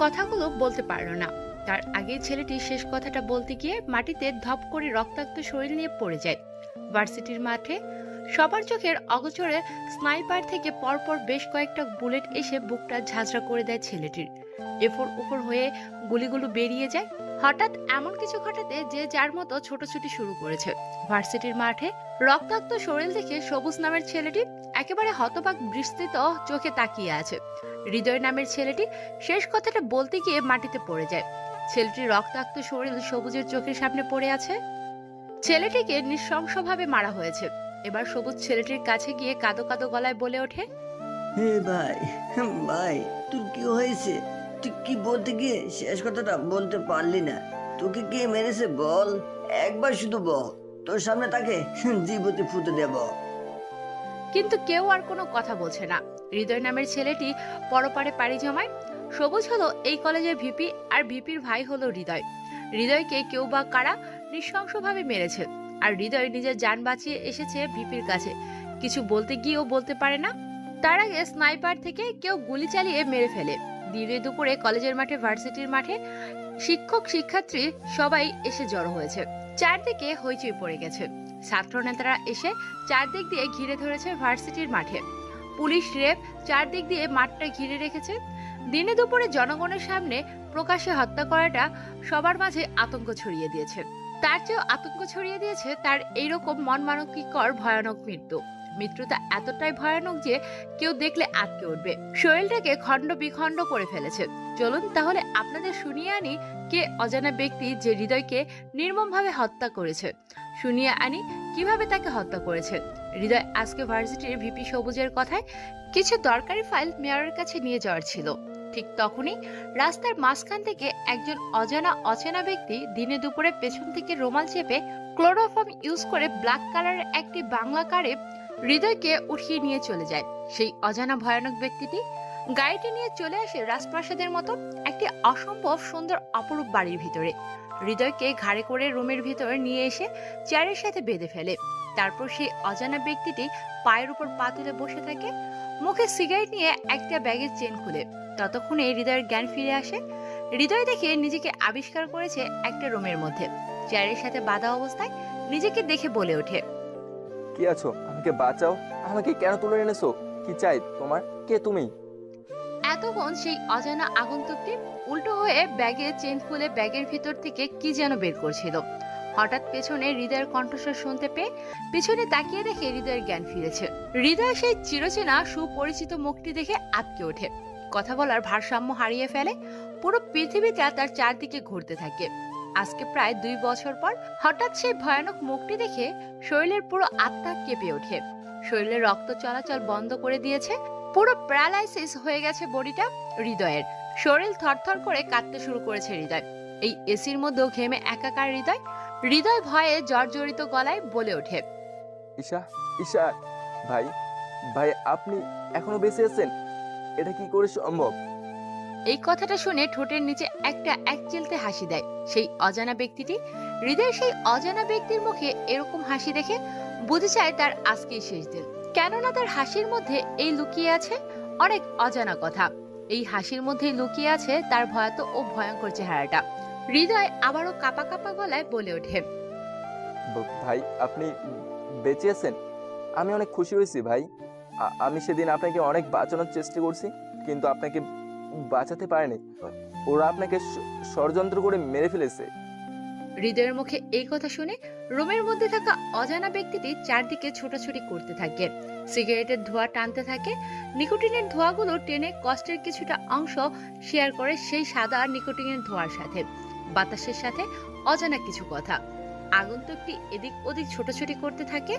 কথাগুলো বলতে পারল না। তার আগে ছেলেটি শেষ কথাটা বলতে গিয়ে মাটিতে ধপ করে রক্তাক্ত শরীর নিয়ে পড়ে যায়। ভার্সিটির মাঠে সবার চোখের অগোচরে স্নাইপার থেকে পরপর বেশ কয়েকটা বুলেট এসে বুকটা ঝাঁঝরা করে দেয় ছেলেটির। এফোর ওপর হয়ে গুলিগুলো বেরিয়ে যায়। হঠাৎ এমন কিছু ঘটাতে যে যার মতো ছোটাছুটি শুরু করেছে। ভার্সিটির মাঠে রক্তাক্ত শরীর দেখে সবুজ নামের ছেলেটি একেবারে হতবাক বিস্তৃত চোখে তাকিয়ে আছে। হৃদয় নামের ছেলেটি শেষ কথাটা বলতে গিয়ে মাটিতে পড়ে যায়। ছেলেটির রক্তাক্ত শরীর সবুজের চোখের সামনে পড়ে আছে। ছেলেটিকে নৃশংসভাবে মারা হয়েছে। এবার সবুজ ছেলেটির কাছে গিয়ে কাঁদো কাঁদো গলায় বলে ওঠে, হে ভাই, ভাই, তোর কি হয়েছে? তুই কি বলতে গিয়ে শেষ কথাটা বলতে পারলি না? তোকে কে মেরেছে বল, একবার শুধু বল। তোর সামনে তাকে জীবতে ফুটে দেব। কিন্তু কেউ আর কোনো কথা বলছে না। হৃদয় নামের ছেলেটি পরপারে পাড়ি জমায়। সবুজ হলো এই কলেজের ভিপি, আর ভিপির ভাই হলো হৃদয়। হৃদয়কে কেউ বা কারা নৃশংসভাবে মেরেছে, আর হৃদয় নিজের যান বাঁচিয়ে এসেছে ভিপির কাছে। কিছু বলতে গিয়েও বলতে পারে না। তার আগে স্নাইপার থেকে কেউ গুলি চালিয়ে মেরে ফেলে। দিনে দুপুরে কলেজের মাঠে, ভার্সিটির মাঠে শিক্ষক শিক্ষার্থী সবাই এসে জড়ো হয়েছে। চারদিকে হইচই পড়ে গেছে। ছাত্র নেতারা এসে চারদিক দিয়ে ঘিরে ধরেছে ভার্সিটির মাঠে। পুলিশ রেব চারদিক দিয়ে মাঠটা ঘিরে রেখেছে। দিনে দুপুরে জনগণের সামনে প্রকাশ্যে হত্যা করাটা সবার মাঝে আতঙ্ক ছড়িয়ে দিয়েছে। তার চেয়েও আতঙ্ক ছড়িয়ে দিয়েছে তার এইরকম মনমানসিকর ভয়ানক মৃত্যু। মৃত্যুটা এতটাই ভয়ানক যে কেউ দেখলে আটকে উঠবে। শরীরটাকে খণ্ড বিখণ্ড করে ফেলেছে। চলুন তাহলে আপনাদের শুনিয়ে আনি কে অজানা ব্যক্তি যে হৃদয়কে নির্মমভাবে হত্যা করেছে। শুনিয়ে আনি কিভাবে তাকে হত্যা করেছে। হৃদয় আজকে ভার্সিটির ভিপি সবুজের কথায় কিছু দরকারি ফাইল মেয়রের কাছে নিয়ে যাওয়ার ছিল। ঠিক তখনই রাস্তার মাঝখান থেকে একজন অচেনা ব্যক্তি দিনে দুপুরে পেছন থেকে রুমাল চেপে ক্লোরোফর্ম ইউজ করে ব্ল্যাক কালারের একটি বাংলা কারে হৃদয়কে উঠিয়ে নিয়ে চলে যায়। সেই অজানা ভয়ানক ব্যক্তিটি গাড়িটি নিয়ে চলে আসে রাজপ্রাসাদের মতো একটি অসম্ভব সুন্দর অপরূপ বাড়ির ভিতরে। হৃদয়কে ঘাড়ে করে রুমের ভিতরে নিয়ে এসে চেয়ারের সাথে বেঁধে ফেলে। তারপর সেই অজানা ব্যক্তিটি পায়ের উপর পা তুলে বসে থাকে। মুখে সিগারেট নিয়ে একটা ব্যাগের চেন খুলে। ততক্ষণে হৃদয়ের জ্ঞান ফিরে আসে। হৃদয় দেখে নিজেকে আবিষ্কার করেছে একটা রুমের মধ্যে, চেয়ারের সাথে বাঁধা অবস্থায়। নিজেকে দেখে বলে ওঠে, কি আছো? আমাকে বাঁচাও। আমাকে কেন তুলে এনেছো? কি চাই তোমার? কে তুমি? এতক্ষণ সেই অজানা আগন্তুকটি উল্টো হয়ে ব্যাগের চেন খুলে ব্যাগের ভিতর থেকে কি যেন বের করছিল। হঠাৎ পেছনে হৃদয়ের কণ্ঠস্বর শুনতে পেয়ে পিছনে তাকিয়ে দেখে হৃদয়ের জ্ঞান ফিরেছে। হৃদয় সেই চিরচেনা সুপরিচিত মুখটি দেখে আটকে ওঠে। কথা বলার ভারসাম্য হারিয়ে ফেলে। পুরো পৃথিবীটা তার চারদিকে ঘুরতে থাকে। আজকে প্রায় 2 বছর পর হঠাৎ সেই ভয়ানক মুখটি দেখে শরীরের পুরো আত্মা কেঁপে ওঠে। শরীরের রক্ত চলাচল বন্ধ করে দিয়েছে। পুরো প্যারালাইসিস হয়ে গেছে বডিটা হৃদয়ের। শরীর থরথর করে কাঁপতে শুরু করেছে হৃদয়। এই এসির মধ্যেও ঘেমে একাকার হৃদয়। হৃদয় ভয়ে জর্জরিত গলায় বলে ওঠে, ঈশা, ঈশা, ভাই, ভাই, আপনি এখনো বেঁচে আছেন? এটা কি করে সম্ভব? এই কথাটা শুনে ঠোঁটের নিচে একটা একচিলতে হাসি দেয় সেই অজানা ব্যক্তিটি। হৃদয় সেই অজানা ব্যক্তির মুখে এরকম হাসি দেখে বুঝে যায় তার আজকেই শেষ দিন। কেননা তার হাসির মধ্যে এই লুকিয়ে আছে অনেক অজানা কথা। এই হাসির মধ্যেই লুকিয়ে আছে তার ভয়াত ও ভয়ঙ্কর চেহারাটা। হৃদয় আবারও কাপা কাপা গলায় বলে ওঠে, ভাই, আপনি বেঁচে আছেন? আমি অনেক খুশি হয়েছি ভাই। আমি সেদিন আপনাকে অনেক বাঁচানোর চেষ্টা করছি, কিন্তু আপনাকে বাঁচাতে পারেনি। ওরা আপনাকে ষড়যন্ত্র করে মেরে ফেলেছে। হৃদয়ের মুখে এই কথা শুনে রুমের মধ্যে থাকা অজানা ব্যক্তিটি চারদিকে ছোটাছুটি করতে থাকে। সিগারেটের ধোঁয়া টানতে থাকে। নিকোটিনের ধোঁয়াগুলো টেনে কষ্টের কিছুটা অংশ শেয়ার করে সেই সাদা নিকোটিনের ধোঁয়ার সাথে। বাতাসের সাথে অজানা কিছু কথা। আগন্তুকটি এদিক ওদিক ছোটাছুটি করতে থাকে।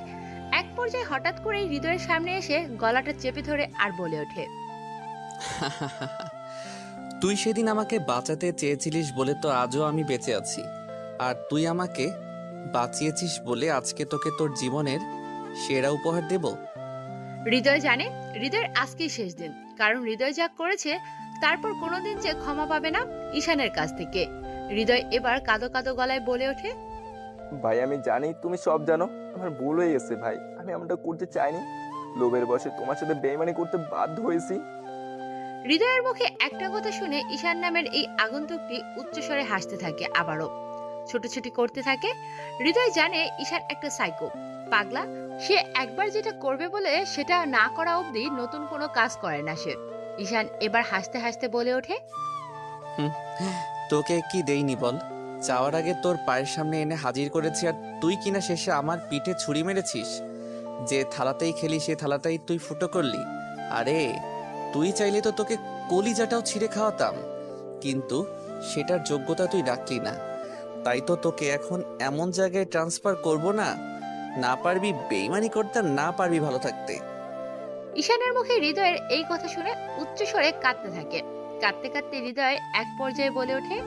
এক পর্যায়ে হঠাৎ করেই হৃদয়ের সামনে এসে গলাটা চেপে ধরে আর বলে ওঠে, তুই সেদিন আমাকে বাঁচাতে চেয়েছিলিস বলে তো আজও আমি বেঁচে আছি। আর তুই আমাকে বাঁচিয়েছিস বলে আজকে তোকে তোর জীবনের সেরা উপহার দেব। হৃদয় জানে হৃদয়ের আজকেই শেষ দিন। কারণ হৃদয় যা করেছে তারপর কোনোদিন যে ক্ষমা পাবে না ঈশানের কাছ থেকে। হৃদয় এবার কাঁদো কাঁদো গলায় বলে ওঠে, ভাই, আমি জানি তুমি সব জানো। আমার ভুল হয়ে গেছে ভাই। আমি এমনটা করতে চাইনি। লোভের বশে তোমার সাথে বেইমানি করতে বাধ্য হয়েছি। হৃদয়ের মুখে একটা কথা শুনে ঈশান নামের এই আগন্তুকটি উচ্চস্বরে হাসতে থাকে, আবারও ছোটাছুটি করতে থাকে। হৃদয় জানে ঈশান একটা সাইকো পাগলা, সে একবার যেটা করবে বলে সেটা না করা অবধি নতুন কোনো কাজ করে না সে। ঈশান এবার হাসতে হাসতে বলে ওঠে, তোকে কি দেইনি বল? যাওয়ার আগে তোর পায়ের সামনে এনে হাজির করেছি, আর তুই কিনা শেষে আমার পিঠে ছুরি মেরেছিস। যে থালাতেই খেলি সে থালাটাই তুই ফুটো করলি। আরে তুই চাইলে তো তোকে কলিজাটাও ছিঁড়ে খাওয়াতাম, কিন্তু সেটার যোগ্যতা তুই রাখলি না। তাই তো তোকে এখন এমন জায়গায় ট্রান্সফার করব না, না পারবি বেইমানি করতে, না পারবি ভালো থাকতে। ঈশানের মুখে হৃদয়ের এই কথা শুনে উচ্চস্বরে কাঁদতে থাকে। কাঁদতে কাঁদতে হৃদয় এক পর্যায়ে বলে ওঠে,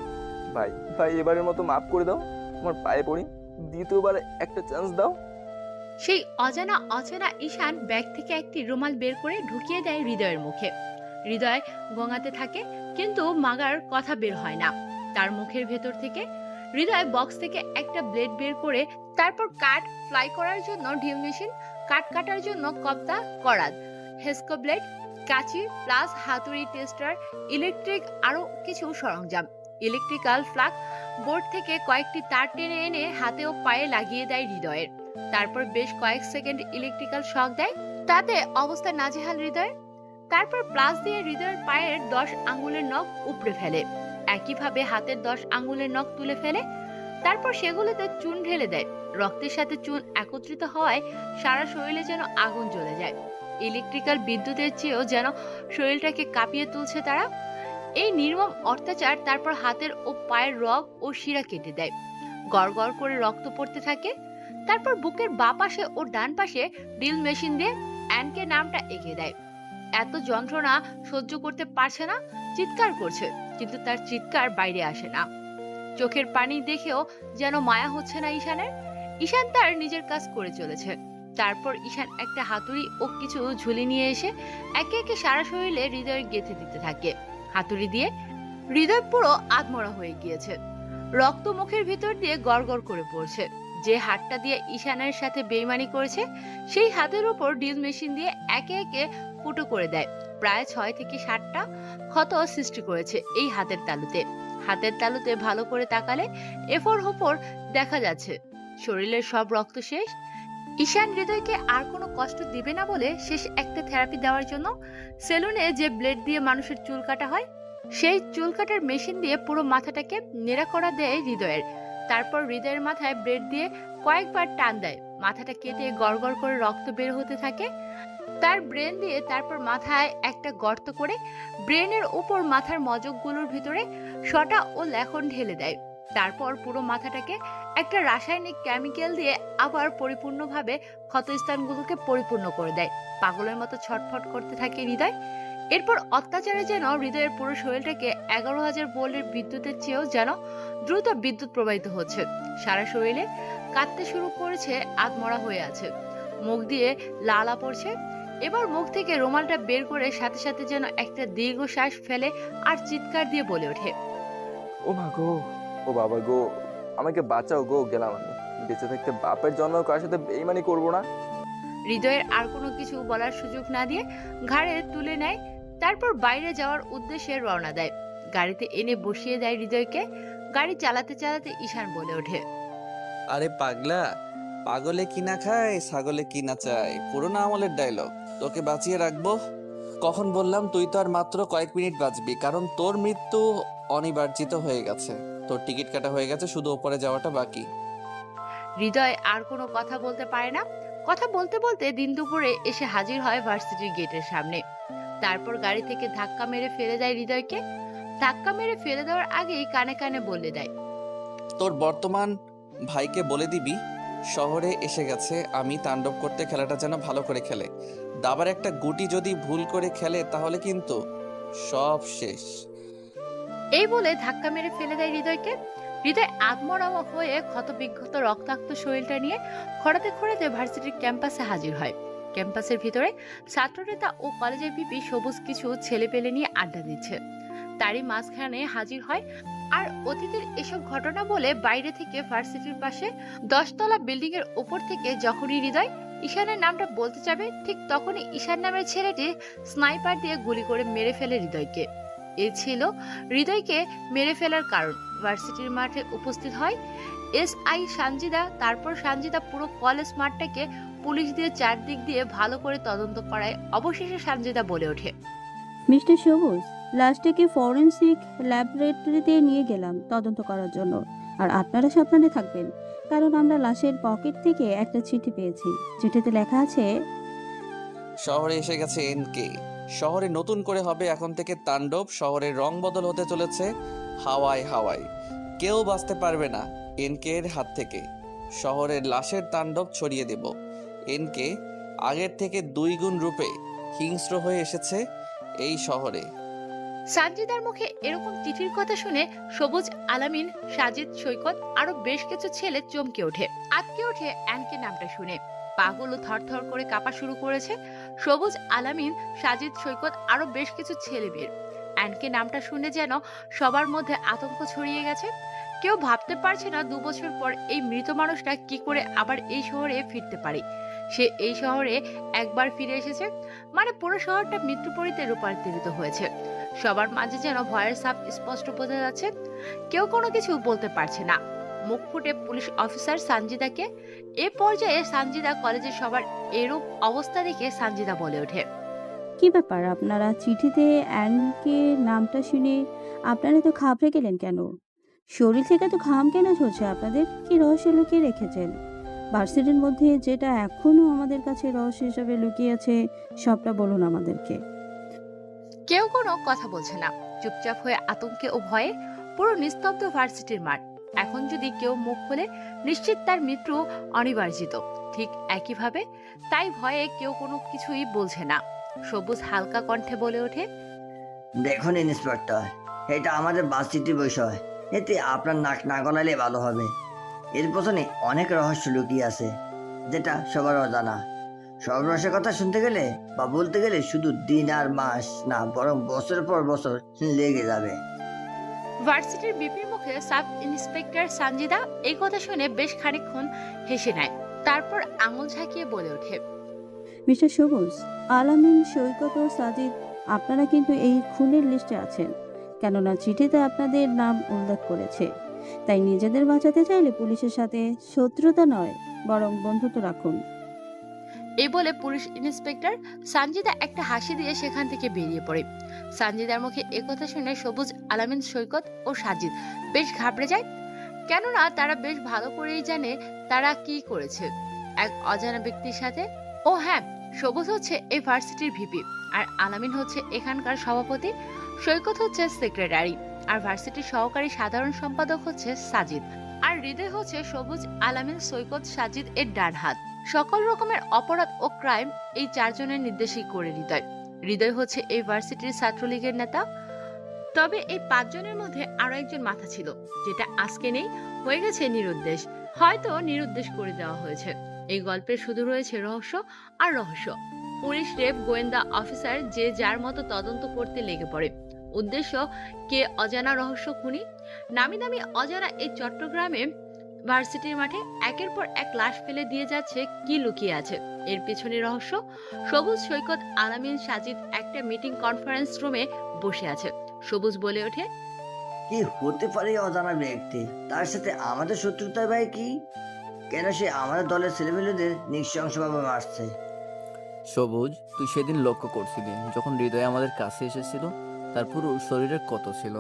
ভাই ভাই এবারের মতো মাফ করে দাও, আমার পায়ে পড়ি, দ্বিতীয়বার একটা চান্স দাও। সেই অজানা অচেনা ঈশান ব্যাগ থেকে একটি রুমাল বের করে ঢুকিয়ে দেয় হৃদয়ের মুখে। হৃদয় গঙাতে থাকে, কিন্তু মাগার কথা বের হয় না তার মুখের ভেতর থেকে। হৃদয় বক্স থেকে একটা ব্লেড বের করে, তারপর কাঠ ফ্লাই করার জন্য ঢিল মেশিন, কাঠ কাটার জন্য কপ্তা, করাত, হেস্কো ব্লেড, কাঁচি প্লাস হাতুড়ি, টেস্টার, ইলেকট্রিক আরো কিছু সরঞ্জাম, ইলেকট্রিক্যাল ফ্লাগ বোর্ড থেকে কয়েকটি তার টেনে এনে হাতে ও পায়ে লাগিয়ে দেয় হৃদয়ের। তারপর বেশ কয়েক সেকেন্ড ইলেকট্রিক্যাল শক দেয়, তাতে অবস্থা নাজেহাল হৃদয়। তারপর প্লাস দিয়ে হৃদয়ের পায়ের 10 আঙ্গুলের নখ উপড়ে ফেলে, একইভাবে হাতের 10 আঙ্গুলের নখ তুলে ফেলে। তারপর সেগুলোতে চুন ঢেলে দেয়। রক্তের সাথে চুন একত্রিত হওয়ায় সারা শরীরে যেন আগুন জ্বলে যায়। ইলেকট্রিক্যাল বিদ্যুতের চেয়েও যেন শরীরটাকে কাঁপিয়ে তুলছে তারা। এই নির্মম অত্যাচার। তারপর হাতের ও পায়ের রগ ও শিরা কেটে দেয়, গড় গড় করে রক্ত পড়তে থাকে। তারপর বুকের বাঁ পাশে ও ডান পাশে ড্রিল মেশিন দিয়ে অ্যানকে নামটা এঁকে দেয়। এত যন্ত্রণা সহ্য করতে পারছে না, চিৎকার করছে, কিন্তু তার চিৎকার বাইরে আসে না। চোখের পানি দেখেও যেন মায়া হচ্ছে না ঈশানের। ঈশান তার নিজের কাজ করে চলেছে। তারপর ঈশান একটা হাতুড়ি ও কিছু ঝুলি নিয়ে এসে একে একে সারা শরীরে হৃদয় গেঁথে দিতে থাকে। হাতুড়ি দিয়ে হৃদয় পুরো আধমরা হয়ে গিয়েছে, রক্ত মুখের ভিতর দিয়ে গড়গড় করে পড়ছে। যে হাতটা দিয়ে ঈশানের সাথে বেইমানি করেছে, সেই হাতের উপর ড্রিল মেশিন দিয়ে একে একে ফুটো করে দেয়। প্রায় 6 থেকে 7টা ক্ষত সৃষ্টি করেছে এই হাতের তালুতে। হাতের তালুতে ভালো করে তাকালে এফোর হোপর দেখা যাচ্ছে শরীরের সব রক্ত শেষ। ঈশান হৃদয়কে আর কোনো কষ্ট দিবে না বলে শেষ একটা থেরাপি দেওয়ার জন্য সেলুনে যে ব্লেড দিয়ে মানুষের চুল কাটা হয়, সেই চুল কাটার মেশিন দিয়ে পুরো মাথাটাকে নেড়া করা দেয় হৃদয়ের। তারপর হৃদয়ের মাথায় ব্লেড দিয়ে কয়েকবার টান দেয়, মাথাটা কেটে গড়গড় করে রক্ত বের হতে থাকে। তার ব্রেন দিয়ে তারপর মাথায় একটা গর্ত করে ব্রেনের উপর মাথার মজকগুলোর ভিতরে শটা ও লেখন ঢেলে দেয়। তারপর পুরো মাথাটাকে একটা রাসায়নিক কেমিক্যাল দিয়ে আবার পরিপূর্ণভাবে ক্ষতস্থানগুলোকে পরিপূর্ণ করে দেয়। পাগলের মতো ছটফট করতে থাকে হৃদয়। এরপর অত্যাচারে যেন হৃদয়ের পুরো শরীরটাকে 11,000 ভোল্টের বিদ্যুতের চেয়েও যেন দ্রুত বিদ্যুৎ প্রবাহিত হচ্ছে। সারা শরীরে কাঁদতে শুরু করেছে, আধমরা হয়ে আছে, মুখ দিয়ে লালা পড়ছে। এবার মুখ থেকে রুমালটা বের করে সাথে সাথে যেন একটা দীর্ঘশ্বাস ফেলে আর চিৎকার দিয়ে বলে ওঠে, ও মা গো, ও বাবা গো, আমাকে বাঁচাও গো, গেলাম আমি। বেঁচে থাকতে বাপের জন্য কার সাথে বেইমানি করবো না। হৃদয়ের আর কোনো কিছু বলার সুযোগ না দিয়ে ঘাড়ে তুলে নেয়। তারপর বাইরে যাওয়ার উদ্দেশ্যে রওনা দেয়। গাড়িতে এনে বসিয়ে দেয় হৃদয়কে। গাড়ি চালাতে চালাতে ঈশান বলে ওঠে, আরে পাগলা, পাগলে কিনা খায় ছাগলে কিনা চায়, পুরোনো আমলের ডায়লগ। তোকে বাঁচিয়ে রাখবো কখন বললাম? তুই তো আর মাত্র কয়েক মিনিট বাঁচবি, কারণ তোর মৃত্যু অনিবার্জিত হয়ে গেছে। তোর টিকিট কাটা হয়ে গেছে, শুধু ওপরে যাওয়াটা বাকি। হৃদয় আর কোনো কথা বলতে পারে না। কথা বলতে বলতে দিন দুপুরে এসে হাজির হয় ভার্সিটির গেটের সামনে। তারপর গাড়ি থেকে ধাক্কা মেরে ফেলে দেয় হৃদয়কে। ধাক্কা মেরে ফেলে দেওয়ার আগেই কানে কানে বলে দেয়, তোর বর্তমান ভাইকে বলে দিবি শহরে এসে গেছে, আমি তাণ্ডব করতে, খেলাটা যেন ভালো করে খেলে। দাবার একটা গুটি যদি ভুল করে খেলে তাহলে কিন্তু সব শেষ। এই বলে ধাক্কা মেরে ফেলে দেয় হৃদয়কে। হৃদয় আত্মরা হয়ে ক্ষতবিক্ষত রক্তাক্ত শরীরটা নিয়ে খড়াতে খড়াতে ভার্সিটির ক্যাম্পাসে হাজির হয়। ক্যাম্পাসের ভিতরে ছাত্রনেতা ও কলেজের ভিপি সবুজ কিছু ছেলেপেলে নিয়ে আড্ডা দিচ্ছে। তারই মাঝখানে হাজির হয় আর অতীতের এসব ঘটনা বলে বাইরে থেকে ভার্সিটির পাশে 10 তলা বিল্ডিং এর উপর থেকে যখনই হৃদয় ঈশানের নামটা বলতে যাবে, ঠিক তখনই ঈশান নামের ছেলেটি স্নাইপার দিয়ে গুলি করে মেরে ফেলে হৃদয়কে। এ ছিল হৃদয়কে মেরে ফেলার কারণ। ভার্সিটির মাঠে উপস্থিত হয় এসআই সানজিদা। তারপর সানজিদা পুরো কলেজ মাঠটাকে পুলিশ দিয়ে চারদিক দিয়ে ভালো করে তদন্ত করায় অবশেষে সানজিদা বলে ওঠে, মিস্টার সবুজ, লাশটাকে ফরেনসিক ল্যাবরেটরিতে নিয়ে গেলাম তদন্ত করার জন্য। আর আপনারা সাবধানে থাকবেন, কারণ আমরা লাশের পকেট থেকে একটা চিঠি পেয়েছি। চিঠিতে লেখা আছে, শহরে এসে গেছে এনকে। শহরে নতুন করে হবে এখন থেকে তাণ্ডব। শহরের রং বদল হতে চলেছে হাওয়ায় হাওয়ায়। কেউ বাঁচতে পারবে না এনকে এর হাত থেকে। শহরের লাশের তাণ্ডব ছড়িয়ে দেব। এনকে আগের থেকে 2 গুণ রূপে হিংস্র হয়ে এসেছে এই শহরে। সানজিদার মুখে এরকম চিঠির কথা শুনে সবুজ, আলামিন, সাজিদ, সৈকত আরো বেশ কিছু ছেলে চমকে ওঠে, আটকে ওঠে অ্যানকে নামটা শুনে। পাগুলো থরথর করে কাঁপা শুরু করেছে। সবুজ, আলামিন, সাজিদ, সৈকত আরো বেশ কিছু ছেলে বের। অ্যানকে নামটা শুনে যেন সবার মধ্যে আতঙ্ক ছড়িয়ে গেছে। কেউ ভাবতে পারছে না 2 বছর পর এই মৃত মানুষটা কি করে আবার এই শহরে ফিরতে পারে। সে এই শহরে একবার ফিরে এসেছে, মানে পুরো শহরটা মৃত্যুপরিতে রূপান্তরিত হয়েছে। সবার মাঝে যেন ভয়ের ছাপ স্পষ্ট বোঝা যাচ্ছে। কেউ কোনো কিছু বলতে পারছে না। মুখ ফুটে পুলিশ অফিসার সানজিদাকে। এ পর্যায়ে সানজিদা কলেজে সবার এরূপ অবস্থা দেখে সানজিদা বলে ওঠে, কি ব্যাপার, আপনারা চিঠিতে অ্যানকে নামটা শুনে আপনারা তো ঘাবড়ে গেলেন কেন? শরীর থেকে তো ঘাম কেন ঝরছে আপনাদের? কি রহস্য লুকিয়ে রেখেছেন ভার্সিটির মধ্যে, যেটা এখনো আমাদের কাছে রহস্য হিসেবে লুকিয়ে আছে? সবটা বলুন আমাদেরকে। কেউ কোনো কথা বলছে না। চুপচাপ হয়ে আতঙ্কে ও ভয়ে পুরো নিস্তব্ধ ভার্সিটির মাঠ। এখন যদি কেউ মুখ খুলে নিশ্চিত তার মৃত্যু অনিবার্জিত। ঠিক একইভাবে তাই ভয়ে কেউ কোনো কিছুই বলছে না। সবুজ হালকা কণ্ঠে বলে ওঠে, দেখুন ইন্সপেক্টর, এটা আমাদের ভার্সিটির বিষয়। এতে আপনার নাক না গলালে ভালো হবে। এর পেছনে অনেক রহস্য লুকিয়ে আছে, যেটা সবার অজানা। সব রহস্যের কথা শুনতে গেলে বা বলতে গেলে শুধু দিন আর মাস না, বরং বছরের পর বছর লেগে যাবে। ভার্সিটির বিপির মুখে সাব ইন্সপেক্টর সানজিদা এই কথা শুনে বেশ খানিকক্ষণ হেসে নেয়। তারপর আঙুল ঝাঁকিয়ে বলে ওঠে, মিস্টার সবুজ, আলামিন, সৈকত ও সাজিদ, আপনারা কিন্তু এই খুনের লিস্টে আছেন। কেননা চিঠিতে আপনাদের নাম উল্লেখ করেছে। তাই নিজেদের বাঁচাতে চাইলে পুলিশের সাথে শত্রুতা নয়, বরং বন্ধুত্ব রাখুন। এই বলে পুলিশ ইন্সপেক্টর সানজিদা একটা হাসি দিয়ে সেখান থেকে বেরিয়ে পড়ে। সানজিদার মুখে একথা শুনে সবুজ, আলামিন, সৈকত ও সাজিদ বেশ ঘাবড়ে যায়। কেননা তারা বেশ ভালো করেই জানে তারা কি করেছে এক অজানা ব্যক্তির সাথে। ও হ্যাঁ, সবুজ হচ্ছে এই ভার্সিটির ভিপি, আর আলামিন হচ্ছে এখানকার সভাপতি, সৈকত হচ্ছে সেক্রেটারি, আর ভার্সিটির সহকারী সাধারণ সম্পাদক হচ্ছে সাজিদ, আর হৃদয় হচ্ছে সবুজ, আলামিন, সৈকত, সাজিদ এর ডান হাত। সকল রকমের অপরাধ ও ক্রাইম এই 4 জনের নির্দেশই করে হৃদয়। হৃদয় হচ্ছে এই ভার্সিটির ছাত্রলীগের নেতা। তবে এই 5 জনের মধ্যে আরো একজন মাথা ছিল, যেটা আজকে নেই, হয়ে গেছে নিরুদ্দেশ। হয়তো নিরুদ্দেশ করে দেওয়া হয়েছে। এই গল্পের শুধু রয়েছে রহস্য আর রহস্য। পুলিশ, রেব, গোয়েন্দা অফিসার যে যার মতো তদন্ত করতে লেগে পড়ে। উদ্দেশ্য কে অজানা রহস্য খুনি। নামি দামি অজানা এই চট্টগ্রামে ভার্সিটির মাঠে একের পর এক লাশ ফেলে দিয়ে যাচ্ছে, কি লুকিয়ে আছে এর পেছনে রহস্য। সবুজ, সৈকত, আলামিন, সাজিদ একটা মিটিং কনফারেন্স রুমে বসে আছে। সবুজ বলে ওঠে, কি হতে পারে অজানা ব্যক্তি? তার সাথে আমাদের শত্রুতার ভাই কি? কেন সে আমাদের দলের ছেলেমেয়েদের নৃশংসভাবে মারছে? সবুজ, তুই সেদিন লক্ষ্য করছিলি যখন হৃদয় আমাদের কাছে এসেছিল, তার পুরো শরীরের কত ছিল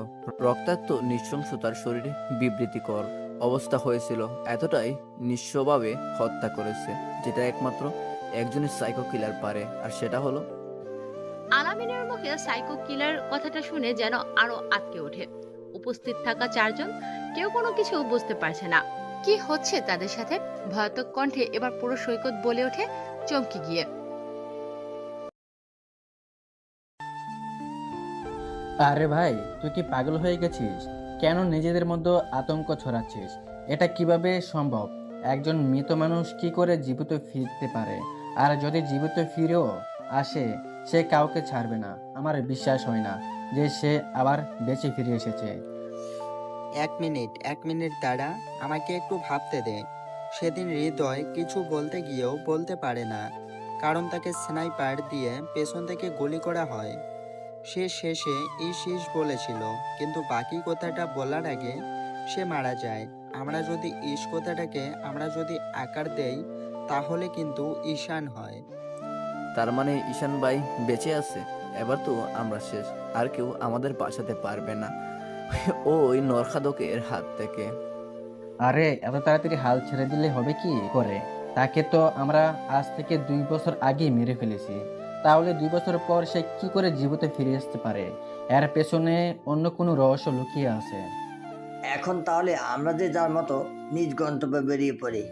রক্তাক্ত, নৃশংসতার শরীরে বিবৃতিকর অবস্থা হয়েছিল। এতটাই নিঃস্বভাবে হত্যা করেছে, যেটা একমাত্র একজনের সাইকো কিলার পারে, আর সেটা হলো আলামিনের মুখে সাইকো কিলার কথাটা শুনে যেন আরো আটকে ওঠে। উপস্থিত থাকা 4 জন কেউ কোনো কিছু বুঝতে পারছে না কি হচ্ছে তাদের সাথে। ভয়াতক কণ্ঠে এবার পুরো সৈকত বলে ওঠে, চমকে গিয়ে, আরে ভাই, তুই কি পাগল হয়ে গেছিস? কেন নিজেদের মধ্যে আতঙ্ক ছড়াচ্ছিস? এটা কিভাবে সম্ভব? একজন মৃত মানুষ কি করে জীবিত ফিরতে পারে? আর যদি জীবিত ফিরেও আসে, সে কাউকে ছাড়বে না। আমার বিশ্বাস হয় না যে সে আবার বেঁচে ফিরে এসেছে। এক মিনিট দাঁড়া, আমাকে একটু ভাবতে দে। সেদিন হৃদয় কিছু বলতে গিয়েও বলতে পারে না, কারণ তাকে স্নাইপার দিয়ে পেছন থেকে গুলি করা হয়। সে শেষে ইস বলেছিল, কিন্তু বাকি কথাটা বলার আগে সে মারা যায়। আমরা যদি কথাটাকে আকার দেই, তাহলে কিন্তু ঈশান হয়। তার মানে ঈশান ভাই বেঁচে আছে? এবার তো আমরা শেষ, আর কেউ আমাদের বাঁচাতে পারবে না ওই নরখাদকের হাত থেকে। আরে এত তাড়াতাড়ি হাল ছেড়ে দিলে হবে কি করে? তাকে তো আমরা আজ থেকে 2 বছর আগেই মেরে ফেলেছি। তাহলে 2 বছর পর সে কি করে জীবিত ফিরে আসতে পারে? এর পেছনে অন্য কোনো রহস্য লুকিয়ে আছে। এখন তাহলে আমরা যে যার মতো নিজ গন্তব্যে বেরিয়ে পড়ি।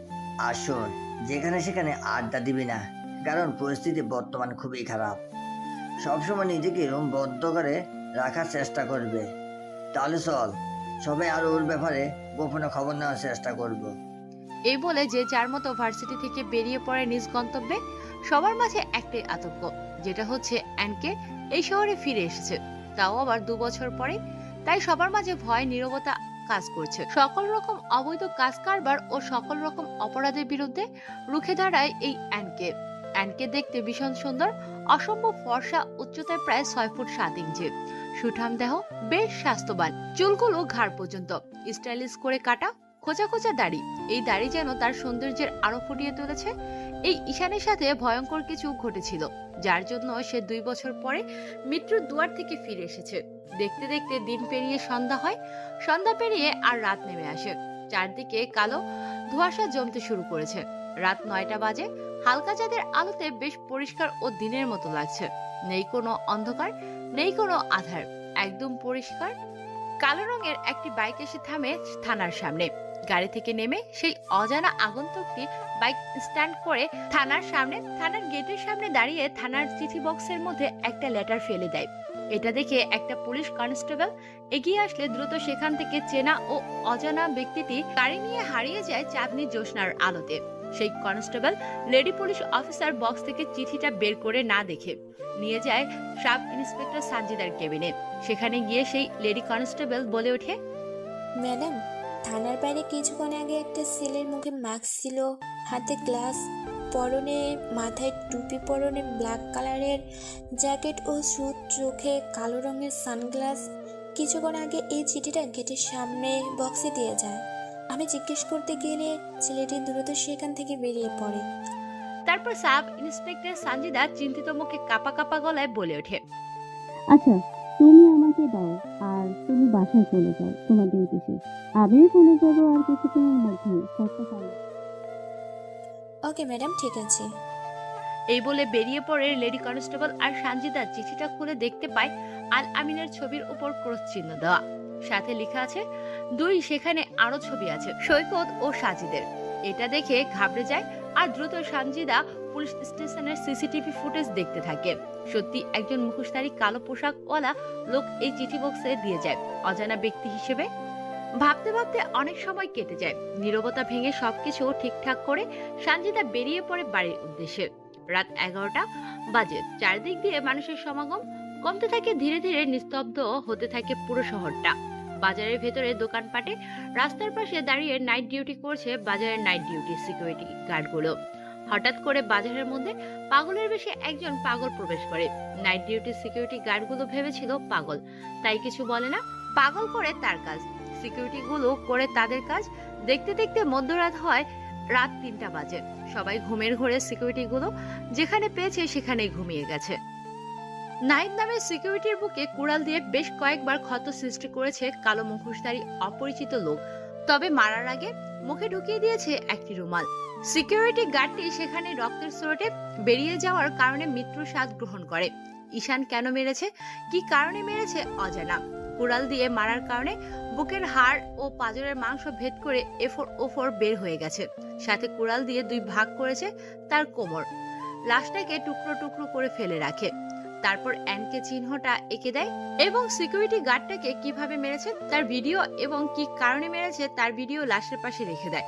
আসুন, যেখানে সেখানে আড্ডা দিবি না, কারণ পরিস্থিতি বর্তমান খুবই খারাপ। সবসময় নিজেকে বদ্ধ করে রাখার চেষ্টা করবে। তাহলে চল, সবাই আরো ওর ব্যাপারে গোপনে খবর নেওয়ার চেষ্টা করব। এই বলে যে যার মতো ভার্সিটি থেকে বেরিয়ে পড়ে নিজ গন্তব্যে। সবার মাঝে একটাই আতঙ্ক, যেটা হচ্ছে অ্যানকে এই শহরে ফিরে এসেছে, তাও আবার 2 বছর পরে। তাই সবার মাঝে ভয় নীরবতা কাজ করছে। সকল রকম অবৈধ কাজ কারবার ও সকল রকম অপরাধের বিরুদ্ধে রুখে দাঁড়ায় এই অ্যানকে। অ্যানকে দেখতে ভীষণ সুন্দর, অসম্ভব ফর্সা, উচ্চতায় প্রায় 6 ফুট 7 ইঞ্চি, সুঠাম দেহ, বেশ স্বাস্থ্যবান, চুলগুলো ঘাড় পর্যন্ত, স্টাইলিশ করে কাটা, খোঁচা খোঁচা দাড়ি। এই দাড়ি যেন তার সৌন্দর্যের আরো ফুটিয়ে তুলেছে। এই ঈশানের সাথে ভয়ঙ্কর কিছু ঘটেছিল, যার জন্য সে 2 বছর পরে মৃত্যুর দুয়ার থেকে ফিরে এসেছে। দেখতে দেখতে দিন পেরিয়ে সন্ধ্যা হয়, সন্ধ্যা পেরিয়ে আর রাত নেমে আসে। চারদিকে কালো ধোঁয়াশা জমতে শুরু করেছে। রাত 9টা বাজে। হালকা চাঁদের আলোতে বেশ পরিষ্কার ও দিনের মতো লাগছে। নেই কোনো অন্ধকার, নেই কোনো আধার, একদম পরিষ্কার। কালো রঙের একটি বাইক এসে থামে থানার সামনে। গাড়ি থেকে নেমে সেই অজানা আগন্তুকটি বাইক স্ট্যান্ড করে থানার সামনে, থানার গেটের সামনে দাঁড়িয়ে থানার চিঠি বক্সের মধ্যে একটা লেটার ফেলে দেয়। এটা দেখে একটা পুলিশ কনস্টেবল এগিয়ে আসলে দ্রুত সেখান থেকে চেনা ও অজানা ব্যক্তিটি গাড়ি নিয়ে হারিয়ে যায় চাঁদনি জ্যোৎস্নার আলোতে। সেই constable lady police officer box থেকে চিঠিটা বের করে না দেখে নিয়ে যায় সাব ইন্সপেক্টর সানজিদার কেবিনে। সেখানে গিয়ে সেই লেডি কনস্টেবল বলে ওঠে, ম্যাডাম, থানার বাইরে কিছুক্ষণ আগে একটা ছেলের মুখে মাস্ক ছিল, হাতে গ্লাস, পরনে মাথায় টুপি, পরনে ব্ল্যাক কালারের জ্যাকেট ও স্যুট, চোখে কালো রঙের সানগ্লাস। কিছুক্ষণ আগে এই চিঠিটা গেটের সামনে বক্সে দিয়ে যায়। আমি জিজ্ঞেস করতে গেলে ছেলেটি দ্রুত সেখান থেকে বেরিয়ে পড়ে। তারপর সাব ইন্সপেক্টর সানজিদা চিন্তিত মুখে কাঁপা কাঁপা গলায় বলে ওঠে, আচ্ছা, তুমি আমাকে দাও আর তুমি বাসায় চলে যাও, তোমার ডিউটি শেষ। আমিও চলে যাবো আর কিছুক্ষণের মধ্যে। করতে পারো? ওকে ম্যাডাম, ঠিক আছে। এই বলে বেরিয়ে পড়ে লেডি কনস্টেবল। আর সানজিদা চিঠিটা খুলে দেখতে পায় আল আমিনের ছবির উপর ক্রস চিহ্ন দেওয়া, সাথে লেখা আছে 2। সেখানে আরো ছবি আছে সৈকত ও সাজিদের। এটা দেখে ঘাবড়ে যায় আর দ্রুত সানজিদা পুলিশ স্টেশনের সিসিটিভি ফুটেজ দেখতে থাকে। সত্যি একজন মুখোশধারী কালো পোশাকওয়ালা লোক এই চিঠি বক্সে দিয়ে যায় অজানা ব্যক্তি হিসেবে। ভাবতে ভাবতে অনেক সময় কেটে যায়। নীরবতা ভেঙে সবকিছু ঠিকঠাক করে সানজিদা বেরিয়ে পড়ে বাড়ির উদ্দেশ্যে। রাত 11টা বাজে। চারদিক দিয়ে মানুষের সমাগম কমতে থাকে, ধীরে ধীরে নিস্তব্ধ হতে থাকে পুরো শহরটা। বাজারের ভেতরে, দোকানপাটে, রাস্তার পাশে দাঁড়িয়ে নাইট ডিউটি করছে বাজারের নাইট ডিউটি সিকিউরিটি গার্ডগুলো। হঠাৎ করে বাজারের মধ্যে পাগলের বেশে একজন পাগল প্রবেশ করে। নাইট ডিউটি সিকিউরিটি গার্ডগুলো ভেবেছিল পাগল, তাই কিছু বলে না। পাগল করে তার কাজ, সিকিউরিটি গুলো করে তাদের কাজ। দেখতে দেখতে মধ্যরাত হয়। রাত 3টা বাজে। সবাই ঘুমের ঘোরে। সিকিউরিটি গুলো যেখানে পেয়েছে সেখানেই ঘুমিয়ে গেছে। নাইট নামের সিকিউরিটির বুকে কুড়াল দিয়ে বেশ কয়েকবার ক্ষত সৃষ্টি করেছে কালো মুখোশধারী অপরিচিত লোক। তবে মারার আগে মুখে ঢুকিয়ে দিয়েছে একটি রুমাল। সিকিউরিটি গার্ডটি সেখানে রক্তের স্রোতে বেরিয়ে যাওয়ার কারণে মৃত্যুর স্বাদ গ্রহণ করে। ঈশান কেন মেরেছে, কি কারণে মেরেছে অজানা। কুড়াল দিয়ে মারার কারণে বুকের হাড় ও পাঁজরের মাংস ভেদ করে এফোর ওফোর বের হয়ে গেছে। সাথে কুড়াল দিয়ে 2 ভাগ করেছে তার কোমর। লাশটাকে টুকরো টুকরো করে ফেলে রাখে। তারপর অ্যানকে চিহ্নটা এঁকে দেয় এবং সিকিউরিটি গার্ডটাকে কিভাবে মেরেছে তার ভিডিও এবং কি কারণে মেরেছে তার ভিডিও লাশের পাশে রেখে দেয়।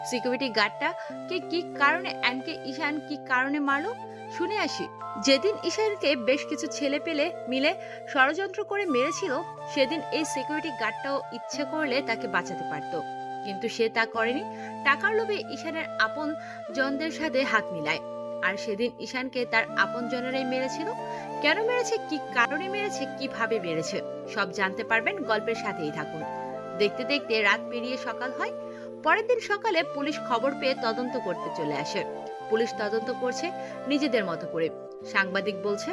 সিকিউরিটি গার্ডটাকে কি কারণে অ্যানকে ঈশান কি কারণে মারলো শুনে আসি। যেদিন ঈশানকে বেশ কিছু ছেলে পেলে মিলে ষড়যন্ত্র করে মেরেছিল, সেদিন এই সিকিউরিটি গার্ডটাও ইচ্ছে করলে তাকে বাঁচাতে পারত, কিন্তু সে তা করেনি। টাকার লোভে ঈশানের আপন জনদের সাথে হাত মিলায়। আর সেদিন ঈশানকে তার আপন জনেরাই মেরেছিল। কেন মেরেছে, কি কারণে মেরেছে, কিভাবে মেরেছে, সব জানতে পারবেন। গল্পের সাথেই থাকুন। দেখতে দেখতে রাত পেরিয়ে সকাল হয়। পরের দিন সকালে পুলিশ খবর পেয়ে তদন্ত করতে চলে আসে। পুলিশ তদন্ত করছে নিজেদের মতো করে। সাংবাদিক বলছে,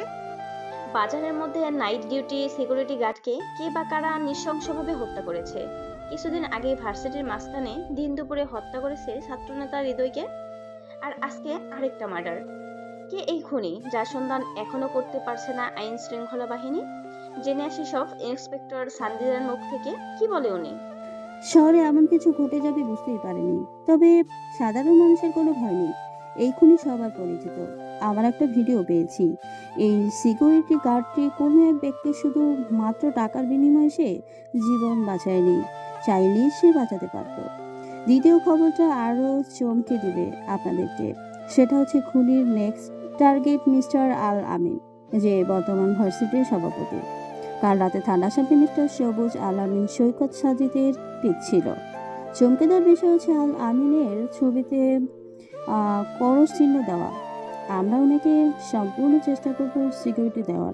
বাজারের মধ্যে নাইট ডিউটি সিকিউরিটি গার্ডকে কে বা কারা নৃশংসভাবে হত্যা করেছে। কিছুদিন আগে ভার্সিটির মাঝখানে দিন দুপুরে হত্যা করেছে ছাত্রনেতা হৃদয়কে। আর আজকে আরেকটা মার্ডার। কে এই খুনি, যার সন্ধান এখনো করতে পারছে না আইন শৃঙ্খলা বাহিনী? জেনে আসি সব ইন্সপেক্টর সানজিদার মুখ থেকে। কি বলে উনি? শহরে এমন কিছু ঘটে যাবে বুঝতেই পারেনি, তবে সাধারণ মানুষের কোনো ভয় নেই। এই খুনি সবার পরিচিত। আমার একটা ভিডিও পেয়েছি। এই সিকিউরিটি গার্ডটি কোনো এক ব্যক্তি শুধু মাত্র টাকার বিনিময়ে সে জীবন বাঁচায়নি, চাইলেই সে বাঁচাতে পারত। দ্বিতীয় খবরটা আরও চমকে দিবে আপনাদেরকে। সেটা হচ্ছে খুনির নেক্সট টার্গেট মিস্টার আল আমিন, যে বর্তমান ভার্সিটির সভাপতি। কাল রাতে থানার সামনে মিস্টার সবুজ আল আমিন সৈকত সাজিদের পিক ছিল। চমকে দেওয়ার বিষয় হচ্ছে আল আমিনের ছবিতে করস চিহ্ন দেওয়া। আমরা ওনাকে সম্পূর্ণ চেষ্টা করব সিকিউরিটি দেওয়ার।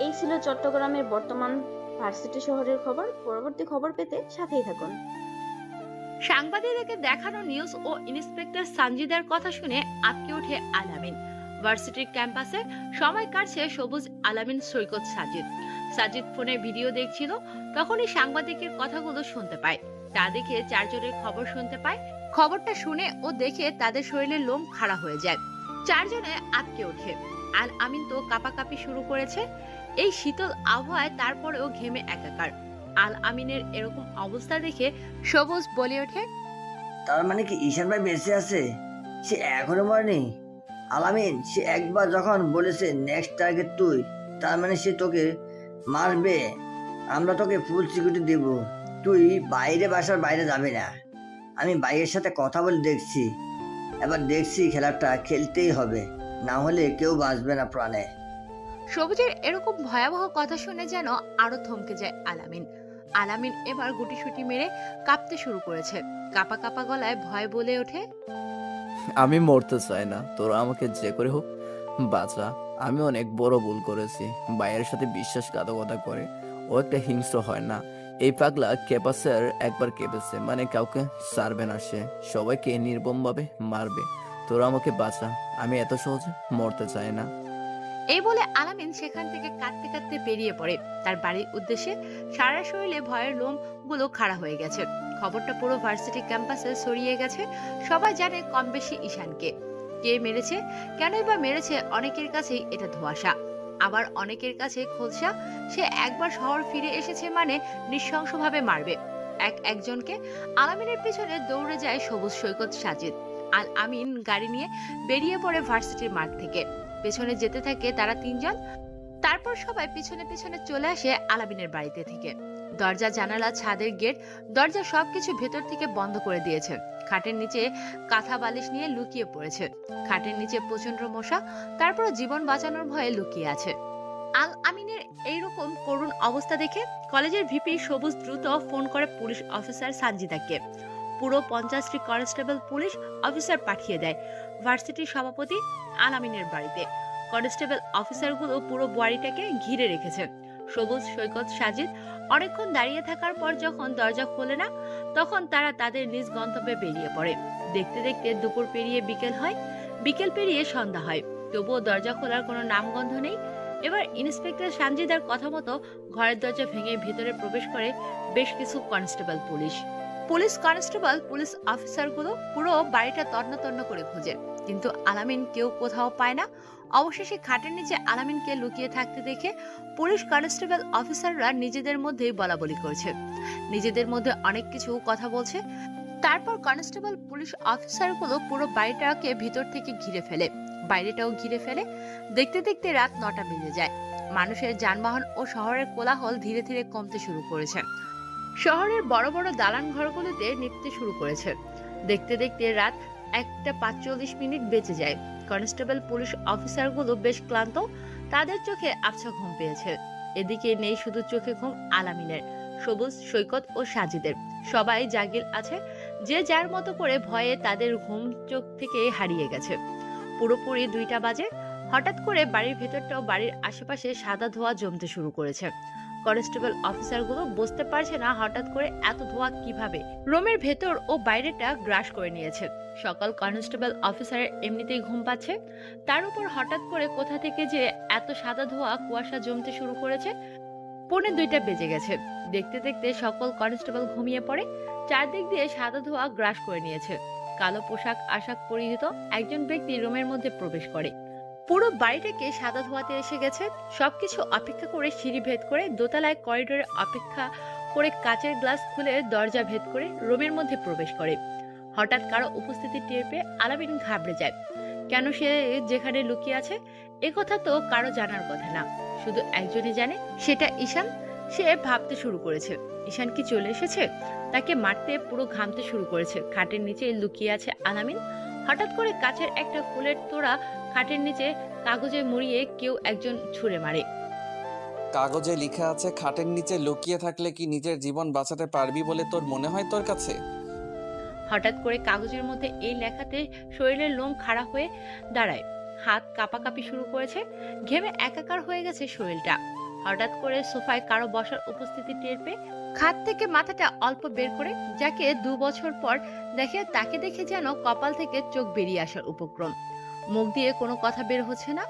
এই ছিল চট্টগ্রামের বর্তমান ভার্সিটি শহরের খবর। পরবর্তী খবর পেতে সাথেই থাকুন। সাংবাদিকদেরকে দেখানো নিউজ ও ইন্সপেক্টর সানজিদার কথা শুনে আটকে ওঠে আলামিন। ভার্সিটির ক্যাম্পাসে সময় কাটছে সবুজ, আলামিন, সৈকত, সাজিদ। সাজিদ ফোনে ভিডিও দেখছিল, তখনই সাংবাদিকের কথাগুলো শুনতে পায়। তা দেখে চারজনের খবর শুনতে পায়। খবরটা শুনে ও দেখে তাদের শরীরের লোম খাড়া হয়ে যায়। চারজনে আটকে ওঠে। আল আমিন তো কাঁপাকাঁপি শুরু করেছে। এই শীতল আবহাওয়ায় তারপরেও ঘেমে একাকার। আল আমিনের এরকম অবস্থা দেখে সবুজ বলে ওঠে, তার মানে কি ঈশান ভাই বেঁচে আছে? সে এখনো মরেনি? আলামিন, সে একবার যখন বলেছে নেক্সট টার্গেট তুই, তার মানে সে তোকে মারবে। আমরা তোকে ফুল সিকিউরিটি দেব। তুই বাসার বাইরে যাবি না। আমি ভাইয়ের সাথে কথা বলে দেখছি। এবার দেখছি খেলাটা খেলতেই হবে, না হলে কেউ বাঁচবে না প্রাণে। সবুজের এরকম ভয়াবহ কথা শুনে যেন আরো থমকে যায় আলামিন। আলামিন এবার গুটিসুটি মেরে কাঁপতে শুরু করেছে। কাঁপা কাঁপা গলায় ভয় বলে ওঠে, আমি মরতে চাই না, তোরা আমাকে যে করে হোক বাঁচা। আমি অনেক বড় ভুল করেছি। ভাইয়ের সাথে বিশ্বাসঘাতকতা করে ও একটা হিংস্র হয় না। এই পাগলা ক্যাপাসের একবার কেঁপেছে মানে কাউকে ছাড়বে না। সে সবাইকে নির্মমভাবে মারবে। তোরা আমাকে বাঁচা, আমি এত সহজে মরতে চাই না। এই বলে আলামিন সেখান থেকে কাঁদতে কাঁদতে বেরিয়ে পড়ে তার বাড়ির উদ্দেশ্যে। সারা শরীরে ভয়ের লোম গুলো খাড়া হয়ে গেছে। খবরটা পুরো ভার্সিটি ক্যাম্পাসে ছড়িয়ে গেছে। সবাই জানে কম বেশি ঈশানকে। কে মেরেছে, কেনই বা মেরেছে, অনেকের কাছেই এটা ধোঁয়াশা, আবার অনেকের কাছে খোলসা। সে একবার শহর ফিরে এসেছে মানে নৃশংসভাবে মারবে একজনকে। আলামিনের পিছনে দৌড়ে যায় সবুজ, সৈকত, সাজিদ। আল আমিন গাড়ি নিয়ে বেরিয়ে পড়ে ভার্সিটির মাঠ থেকে। পেছনে যেতে থাকে তারা তিনজন। তারপর সবাই পিছনে পিছনে চলে আসে আলামিনের বাড়িতে থেকে। দরজা, জানালা, ছাদের গেট, দরজা সবকিছু ভেতর থেকে বন্ধ করে দিয়েছে। খাটের নিচে কাঁথা বালিশ নিয়ে লুকিয়ে পড়েছে। খাটের নিচে প্রচন্ড মশা, তারপর জীবন বাঁচানোর ভয়ে লুকিয়ে আছে। আল আমিনের এইরকম করুণ অবস্থা দেখে কলেজের ভিপি সবুজ দ্রুত ফোন করে পুলিশ অফিসার সানজিদাকে। পুরো 50টি কনস্টেবল পুলিশ অফিসার পাঠিয়ে দেয় ভার্সিটির সভাপতি আলামিনের বাড়িতে। কনস্টেবল অফিসারগুলো পুরো বাড়িটাকে ঘিরে রেখেছে। সবুজ, সৈকত, সাজিদ অনেকক্ষণ দাঁড়িয়ে থাকার পর যখন দরজা খোলে না, তখন তারা তাদের নিজ গন্তব্যে বেরিয়ে পড়ে। দেখতে দেখতে দুপুর পেরিয়ে বিকেল হয়, বিকেল পেরিয়ে সন্ধ্যা হয়, তবুও দরজা খোলার কোনো নামগন্ধ নেই। এবার ইন্সপেক্টর সানজিদার কথা মতো ঘরের দরজা ভেঙে ভেতরে প্রবেশ করে বেশ কিছু কনস্টেবল পুলিশ কনস্টেবল পুলিশ অফিসারগুলো পুরো বাড়িটা তন্ন তন্ন করে খোঁজে, কিন্তু আলামিন কেউ কোথাও পায় না। অবশেষে খাটের নিচে আলামিনকে লুকিয়ে থাকতে দেখে পুলিশ কনস্টেবল অফিসাররা নিজেদের মধ্যেই বলাবলি করছে, নিজেদের মধ্যে অনেক কিছু কথা বলছে। তারপর কনস্টেবল পুলিশ অফিসারগুলো পুরো বাড়িটাকে ভিতর থেকে ঘিরে ফেলে, বাইরেটাও ঘিরে ফেলে। দেখতে দেখতে রাত 9টা বেজে যায়। মানুষের যানবাহন ও শহরের কোলাহল ধীরে ধীরে কমতে শুরু করেছে। শহরের বড় বড় দালান ঘরগুলোতে নিভতে শুরু করেছে। দেখতে দেখতে রাত 1:45 বেজে যায়। কনস্টেবল পুলিশ অফিসারগুলো বেশ ক্লান্ত, তাদের চোখে আবছা ঘুম পেয়েছে। এদিকে নেই শুধু চোখে ঘুম আলামিনের, সবুজ, সৈকত ও সাজিদের। সবাই জাগিল আছে, যে যার মতো করে ভয়ে তাদের ঘুম চোখ থেকে হারিয়ে গেছে। পুরোপুরি 2টা বাজে। হঠাৎ করে বাড়ির ভেতরটাও বাড়ির আশেপাশে সাদা ধোঁয়া জমতে শুরু করেছে। কনস্টেবল অফিসারগুলো বুঝতে পারছে না হঠাৎ করে এত ধোঁয়া কিভাবে রুমের ভেতর ও বাইরেটা গ্রাস করে নিয়েছে। সকল কনস্টেবল অফিসারের এমনিতেই ঘুম পাচ্ছে, তার উপর হঠাৎ করে কোথা থেকে যে এত সাদা ধোঁয়া কুয়াশা জমতে শুরু করেছে। 1:45 বেজে গেছে। দেখতে দেখতে সকল কনস্টেবল ঘুমিয়ে পড়ে। চারদিক দিয়ে সাদা ধোঁয়া গ্রাস করে নিয়েছে। কালো পোশাক আশাক পরিহিত একজন ব্যক্তি রুমের মধ্যে প্রবেশ করে। পুরো বাড়িটাকে সাদা ধোঁয়াতে এসে গেছে। সবকিছু অপেক্ষা করে সিঁড়ি ভেদ করে দোতলায় করিডোরে অপেক্ষা করে কাচের গ্লাস খুলে দরজা ভেদ করে রুমের মধ্যে প্রবেশ করে। হঠাৎ কারো উপস্থিতি টের পেয়ে আলামিন ঘাবড়ে যায়। কেন সে যেখানে লুকিয়ে আছে একথা তো কারো জানার কথা না, শুধু একজনই জানে, সেটা ঈশান। সে ভাবতে শুরু করেছে, ঈশান কি চলে এসেছে? তাকে মারতে পুরো ঘামতে শুরু করেছে। খাটের নিচে লুকিয়ে আছে আলামিন। হঠাৎ করে কাচের একটা ফুলের তোড়া খাটের নিচে কাগজে মুড়িয়ে কেউ একজন ছুঁড়ে মারে। কাগজে লেখা আছে খাটের নিচে লুকিয়ে থাকলে কি নিজের জীবন বাঁচাতে পারবি বলে তোর মনে হয় তোর কাছে? হঠাৎ করে কাগজের মধ্যে এই লেখাতে শরীরের লোম খাড়া হয়ে দাঁড়ায়। হাত কাঁপাকাঁপি শুরু করেছে। ঘেমে একাকার হয়ে গেছে শরীরটা। হঠাৎ করে সোফায় কারো বসার উপস্থিতি টের পেয়ে খাট থেকে মাথাটা অল্প বের করে যাকে 2 বছর পর দেখে তাকে দেখে যেন কপাল থেকে চোখ বেরিয়ে আসার উপক্রম। মুখ দিয়ে কোনো কথা বের হচ্ছে না।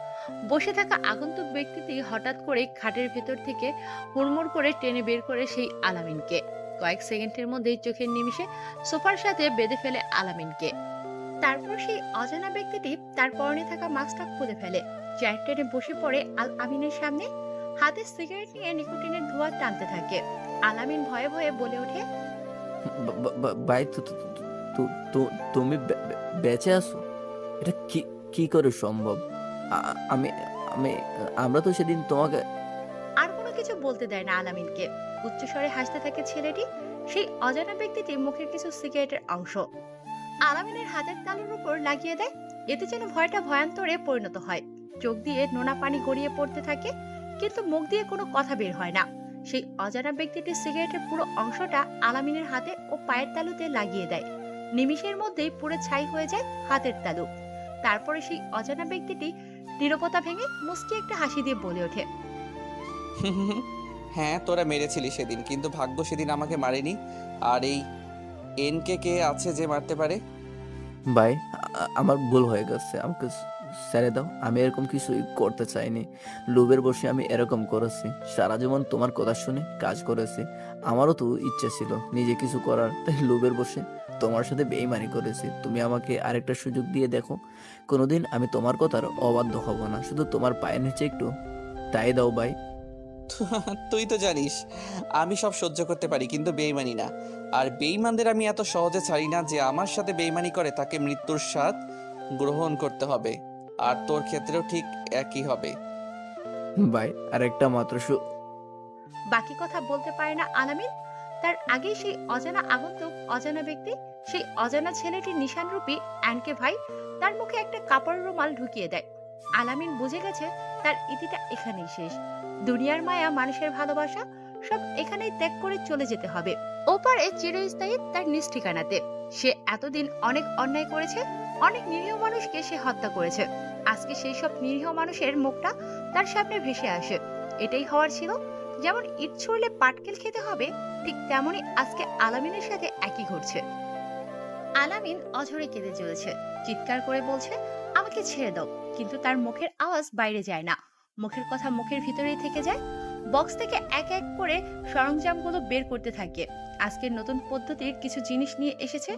বসে থাকা আগন্তুক ব্যক্তিটি হঠাৎ করে খাটের ভেতর থেকে হুড়মুড় করে টেনে বের করে সেই আলামিনকে। কয়েক সেকেন্ডের মধ্যেই চোখের নিমিষে সোফার সাথে বেঁধে ফেলে আলামিনকে। তারপর সেই অজানা ব্যক্তিটি তার পরনে থাকা মাস্কটা খুলে ফেলে। চেয়ার টেনে বসে পড়ে আল আমিনের সামনে। হাতে সিগারেট নিয়ে নিকোটিনের ধোঁয়া টানতে থাকে। আলামিন ভয়ে ভয়ে বলে ওঠে, ভাই তুমি বেঁচে আছো? এটা কি কি করে সম্ভব? আমি আমি আমরা তো সেদিন তোমাকে। আর কোনো কিছু বলতে দেয় না আলামিনকে। উচ্চস্বরে হাসতে থাকে ছেলেটি। সেই অজানা ব্যক্তিটি মুখের কিছু সিগারেটের অংশ আলামিনের হাতের তালুর উপর লাগিয়ে দেয়। এতে যেন ভয়টা ভয়ান্তরে পরিণত হয়। চোখ দিয়ে নোনা পানি গড়িয়ে পড়তে থাকে, কিন্তু মুখ দিয়ে কোনো কথা বের হয় না। সেই অজানা ব্যক্তিটি সিগারেটের পুরো অংশটা আলামিনের হাতে ও পায়ের তালুতে লাগিয়ে দেয়। নিমিষের মধ্যেই পুরো ছাই হয়ে যায় হাতের তালু। তারপরে সেই অজানা ব্যক্তিটি নীরবতা ভেঙে মুস্কি একটা হাসি দিয়ে বলে ওঠে, হ্যাঁ, তোরা মেরেছিলি সেদিন, কিন্তু ভাগ্য সেদিন আমাকে মারেনি। আর এই এনকে কে আছে যে মারতে পারে? ভাই আমার ভুল হয়ে গেছে, আমাকে ছেড়ে দাও। আমি এরকম কিছুই করতে চাইনি। লোভের বসে আমি এরকম করেছি। সারা জীবন তোমার কথা শুনে কাজ করেছি। আমারও তো ইচ্ছে ছিল নিজে কিছু করার, তাই লোভের বসে তোমার সাথে বেইমানি করেছি। তুমি আমাকে আরেকটা সুযোগ দিয়ে দেখো, কোনোদিন আমি তোমার কথার অবাধ্য হব না। শুধু তোমার পায়ের নিচে একটু তাই দাও ভাই। তুই তো জানিস আমি সব সহ্য করতে পারি, কিন্তু বেইমানি না। আর বেইমানদের আমি এত সহজে ছাড়ি না। যে আমার সাথে বেইমানি করে তাকে মৃত্যুর স্বাদ গ্রহণ করতে হবে। আর তোর ক্ষেত্রেও ঠিক একই হবে। ভাই আরেকটা মাত্র বাকি কথা বলতে পারে না আলামিন। তার আগেই সেই অজানা আগন্তুক, অজানা ব্যক্তি, সেই অজানা ছেলেটির নিশানরূপী অ্যানকে ভাই তার মুখে একটা কাপড়ের রুমাল ঢুকিয়ে দেয়। আলামিন বুঝে গেছে তার ইতিটা এখানেই শেষ। দুনিয়ার মায়া, মানুষের ভালোবাসা সব এখানেই ত্যাগ করে চলে যেতে হবে ওপারে চিরস্থায়ী তার নিজ ঠিকানাতে। সে এতদিন অনেক অন্যায় করেছে, অনেক নিরীহ মানুষকে সে হত্যা করেছে। আজকে সেই সব নিরীহ মানুষের মুখটা তার সামনে ভেসে আসে। এটাই হওয়ার ছিল। যেমন ইট ছুড়লে পাটকেল খেতে হবে, ঠিক তেমনই আজকে আলামিনের সাথে একই ঘটছে। আলামিন অঝরে কেঁদে চলেছে, চিৎকার করে বলছে, আমাকে ছেড়ে দাও। কিন্তু তার মুখের আওয়াজ বাইরে যায় না, মুখের কথা মুখের ভিতরেই থেকে যায়। বক্স থেকে এক এক করে সরঞ্জামগুলো বের করতে থাকে। আজকের নতুন পদ্ধতির কিছু জিনিস নিয়ে এসেছে।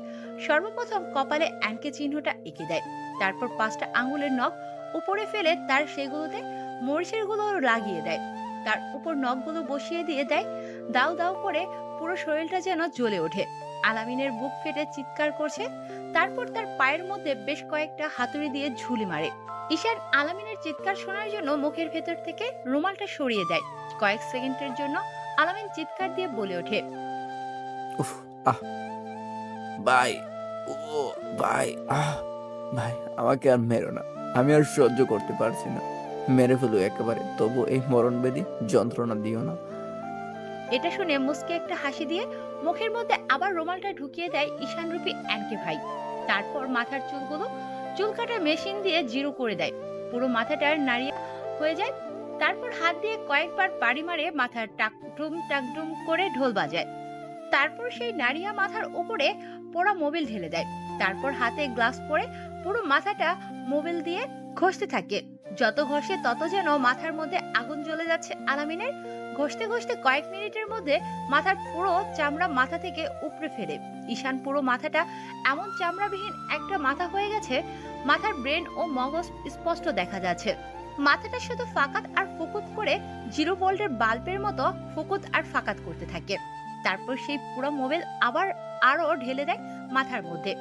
সর্বপ্রথম কপালে অ্যানকে চিহ্নটা এঁকে দেয়। তারপর 5টা আঙ্গুলের নখ উপরে ফেলে তার সেগুলোতে মরিচের গুলো লাগিয়ে দেয়। তার উপর নখগুলো বসিয়ে দিয়ে দেয়। দাউ দাউ করে পুরো শরীরটা যেন জ্বলে ওঠে। আলামিনের বুক ফেটে চিৎকার করছে। তারপর তার পায়ের মধ্যে বেশ কয়েকটা হাতুড়ি দিয়ে ঝুলি মারে। ঈশান আলামিনের চিৎকার শোনার জন্য মুখের ভেতর থেকে রুমালটা সরিয়ে দেয়। কয়েক সেকেন্ডের জন্য আলামিন চিৎকার দিয়ে বলে ওঠে, উফ, আহ ভাই, ও ভাই, ভাই আমাকে আর মেরো না। আমি আর সহ্য করতে পারছি না। মেরে ফেলো একেবারে, তবু এই মরণ বেদি যন্ত্রণা দিও না। এটা শুনে মুস্কি একটা হাসি দিয়ে মুখের মধ্যে আবার রুমালটা ঢুকিয়ে দেয় ঈশান রূপী এনকে ভাই। তারপর মাথার চুল কাটার মেশিন দিয়ে জিরো করে দেয়, পুরো মাথাটার নাড়িয়ে হয়ে যায়। তারপর হাত দিয়ে কয়েকবার বাড়ি মারে মাথার টাকডুম করে ঢোল বাজায়। তারপর সেই নাড়িয়া মাথার উপরে পোড়া মোবিল ঢেলে দেয়। তারপর হাতে গ্লাস পরে পুরো মাথাটা মোবিল দিয়ে ঘষতে থাকে। যত ঘষে তত যেন মাথার মধ্যে আগুন জ্বলে যাচ্ছে আলামিনের। ঘষতে ঘষতে কয়েক মিনিটের মধ্যে মাথার পুরো চামড়া মাথা থেকে উপড়ে ফেলে। ঈশান পুরো মাথাটা এমন চামড়াবিহীন একটা মাথা হয়ে গেছে, মাথার ব্রেন ও মগজ স্পষ্ট দেখা যাচ্ছে। মাথাটা শুধু ফাকাত আর ফুকুত করে 0 ভোল্টের বাল্বের মতো ফুকুত আর ফাকাত করতে থাকে। তারপর সেই পুরো মোবিল আবার আরো ঢেলে দেয় মাথার মধ্যে।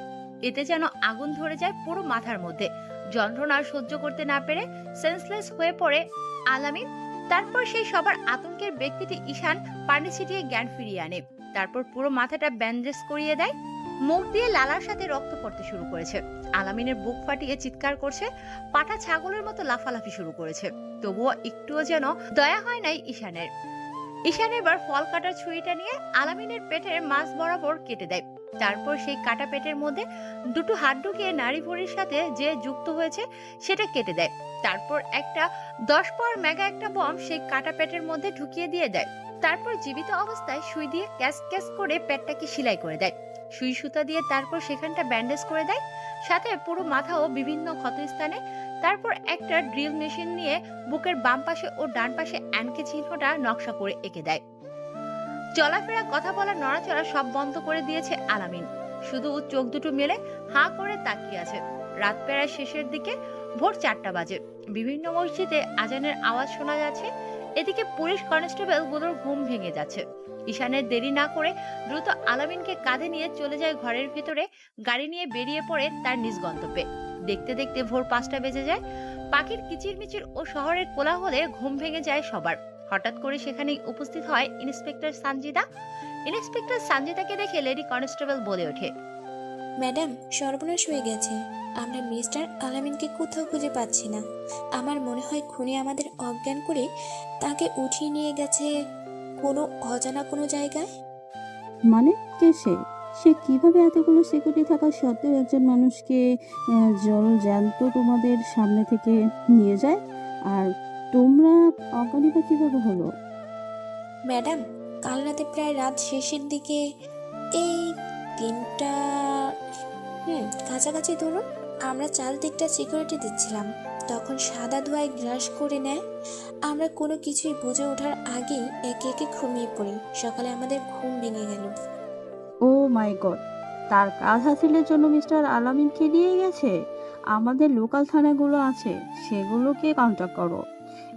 এতে যেন আগুন ধরে যায় পুরো মাথার মধ্যে। যন্ত্রণা সহ্য করতে না পেরে সেন্সলেস হয়ে পড়ে আলামিন। তারপর সেই সবার আতঙ্কের ব্যক্তিটি ঈশান পানি ছিটিয়ে জ্ঞান ফিরিয়ে আনে। তারপর পুরো মাথাটা ব্যান্ডেজ করিয়ে দেয়। মুখ দিয়ে লালার সাথে রক্ত পড়তে শুরু করেছে। আলামিনের বুক ফাটিয়ে চিৎকার করছে, পাঠা ছাগলের মতো লাফালাফি শুরু করেছে। তবুও একটুও যেন দয়া হয় নাই ঈশানের। ঈশান এবার ফল কাটার ছুরিটা নিয়ে আলামিনের পেটের মাঝ বরাবর কেটে দেয়। তারপর সেই কাটা পেটের মধ্যে দুটো হাত ঢুকিয়ে নাড়ি ভুঁড়ির সাথে যে যুক্ত হয়েছে সেটা কেটে দেয়। তারপর একটা 10 পাওয়ার মেগা একটা বম সেই কাটা পেটের মধ্যে ঢুকিয়ে দিয়ে দেয়। তারপর জীবিত অবস্থায় সুই দিয়ে ক্যাস ক্যাস করে পেটটাকে সেলাই করে দেয়। সুই সুতা দিয়ে তারপর সেখানটা ব্যান্ডেজ করে দেয়, সাথে পুরো মাথা ও বিভিন্ন ক্ষতস্থানে। তারপর একটা ড্রিল মেশিন নিয়ে বুকের বাম পাশে ও ডান পাশে এনকে চিহ্নটা নকশা করে এঁকে দেয়। চলাফেরা, কথা বলা, নড়াচড়া সব বন্ধ করে দিয়েছে আলামিন। শুধু চোখ দুটো মেলে হাঁ করে তাকিয়ে আছে। রাত প্রায় শেষের দিকে, ভোর 4টা বাজে। বিভিন্ন মসজিদে আজানের আওয়াজ শোনা যাচ্ছে। এদিকে পুলিশ কনস্টেবল গুলোর ঘুম ভেঙে যাচ্ছে। ঈশানের দেরি না করে দ্রুত আলামিনকে কাঁধে নিয়ে চলে যায় ঘরের ভিতরে। গাড়ি নিয়ে বেরিয়ে পড়ে তার নিজ গন্তব্যে। দেখতে দেখতে ভোর 5টা বেজে যায়। পাখির কিচিরমিচির ও শহরের কোলাহলে ঘুম ভেঙে যায় সবার। হঠাৎ করে সেখানেই উপস্থিত হয় ইন্সপেক্টর সানজিদা। ইন্সপেক্টর সানজিদাকে দেখে লেডি কনস্টেবল বলে ওঠে, ম্যাডাম, সর্বনাশ হয়ে গেছে। আমরা মিস্টার আলামিনকে কোথাও খুঁজে পাচ্ছি না। আমার মনে হয় খুনি আমাদের অজ্ঞান করে তাকে উঠিয়ে নিয়ে গেছে কোনো অজানা কোনো জায়গায়। মানে কে সে? সে কিভাবে এতগুলো সিকিউরিটি থাকা সত্ত্বেও একজন মানুষকে জল জ্যান্ত তোমাদের সামনে থেকে নিয়ে যায়? আর তোমরা অজ্ঞানী বা কিভাবে হলো? ম্যাডাম, কাল রাতে প্রায় রাত শেষের দিকে, এই 3টা কাছাকাছি ধরুন, আমরা চারদিকটা সিকিউরিটি দিচ্ছিলাম। তখন সাদা ধোঁয়ায় গ্রাস করে নেয়। আমরা কোনো কিছুই বুঝে ওঠার আগেই একে একে ঘুমিয়ে পড়ি। সকালে আমাদের ঘুম ভেঙে গেল। ও মাই গড! তার কাজ হাসিলের জন্য মিস্টার আলামিনকে নিয়ে গেছে। আমাদের লোকাল থানাগুলো আছে, সেগুলোকে কন্ট্যাক্ট করো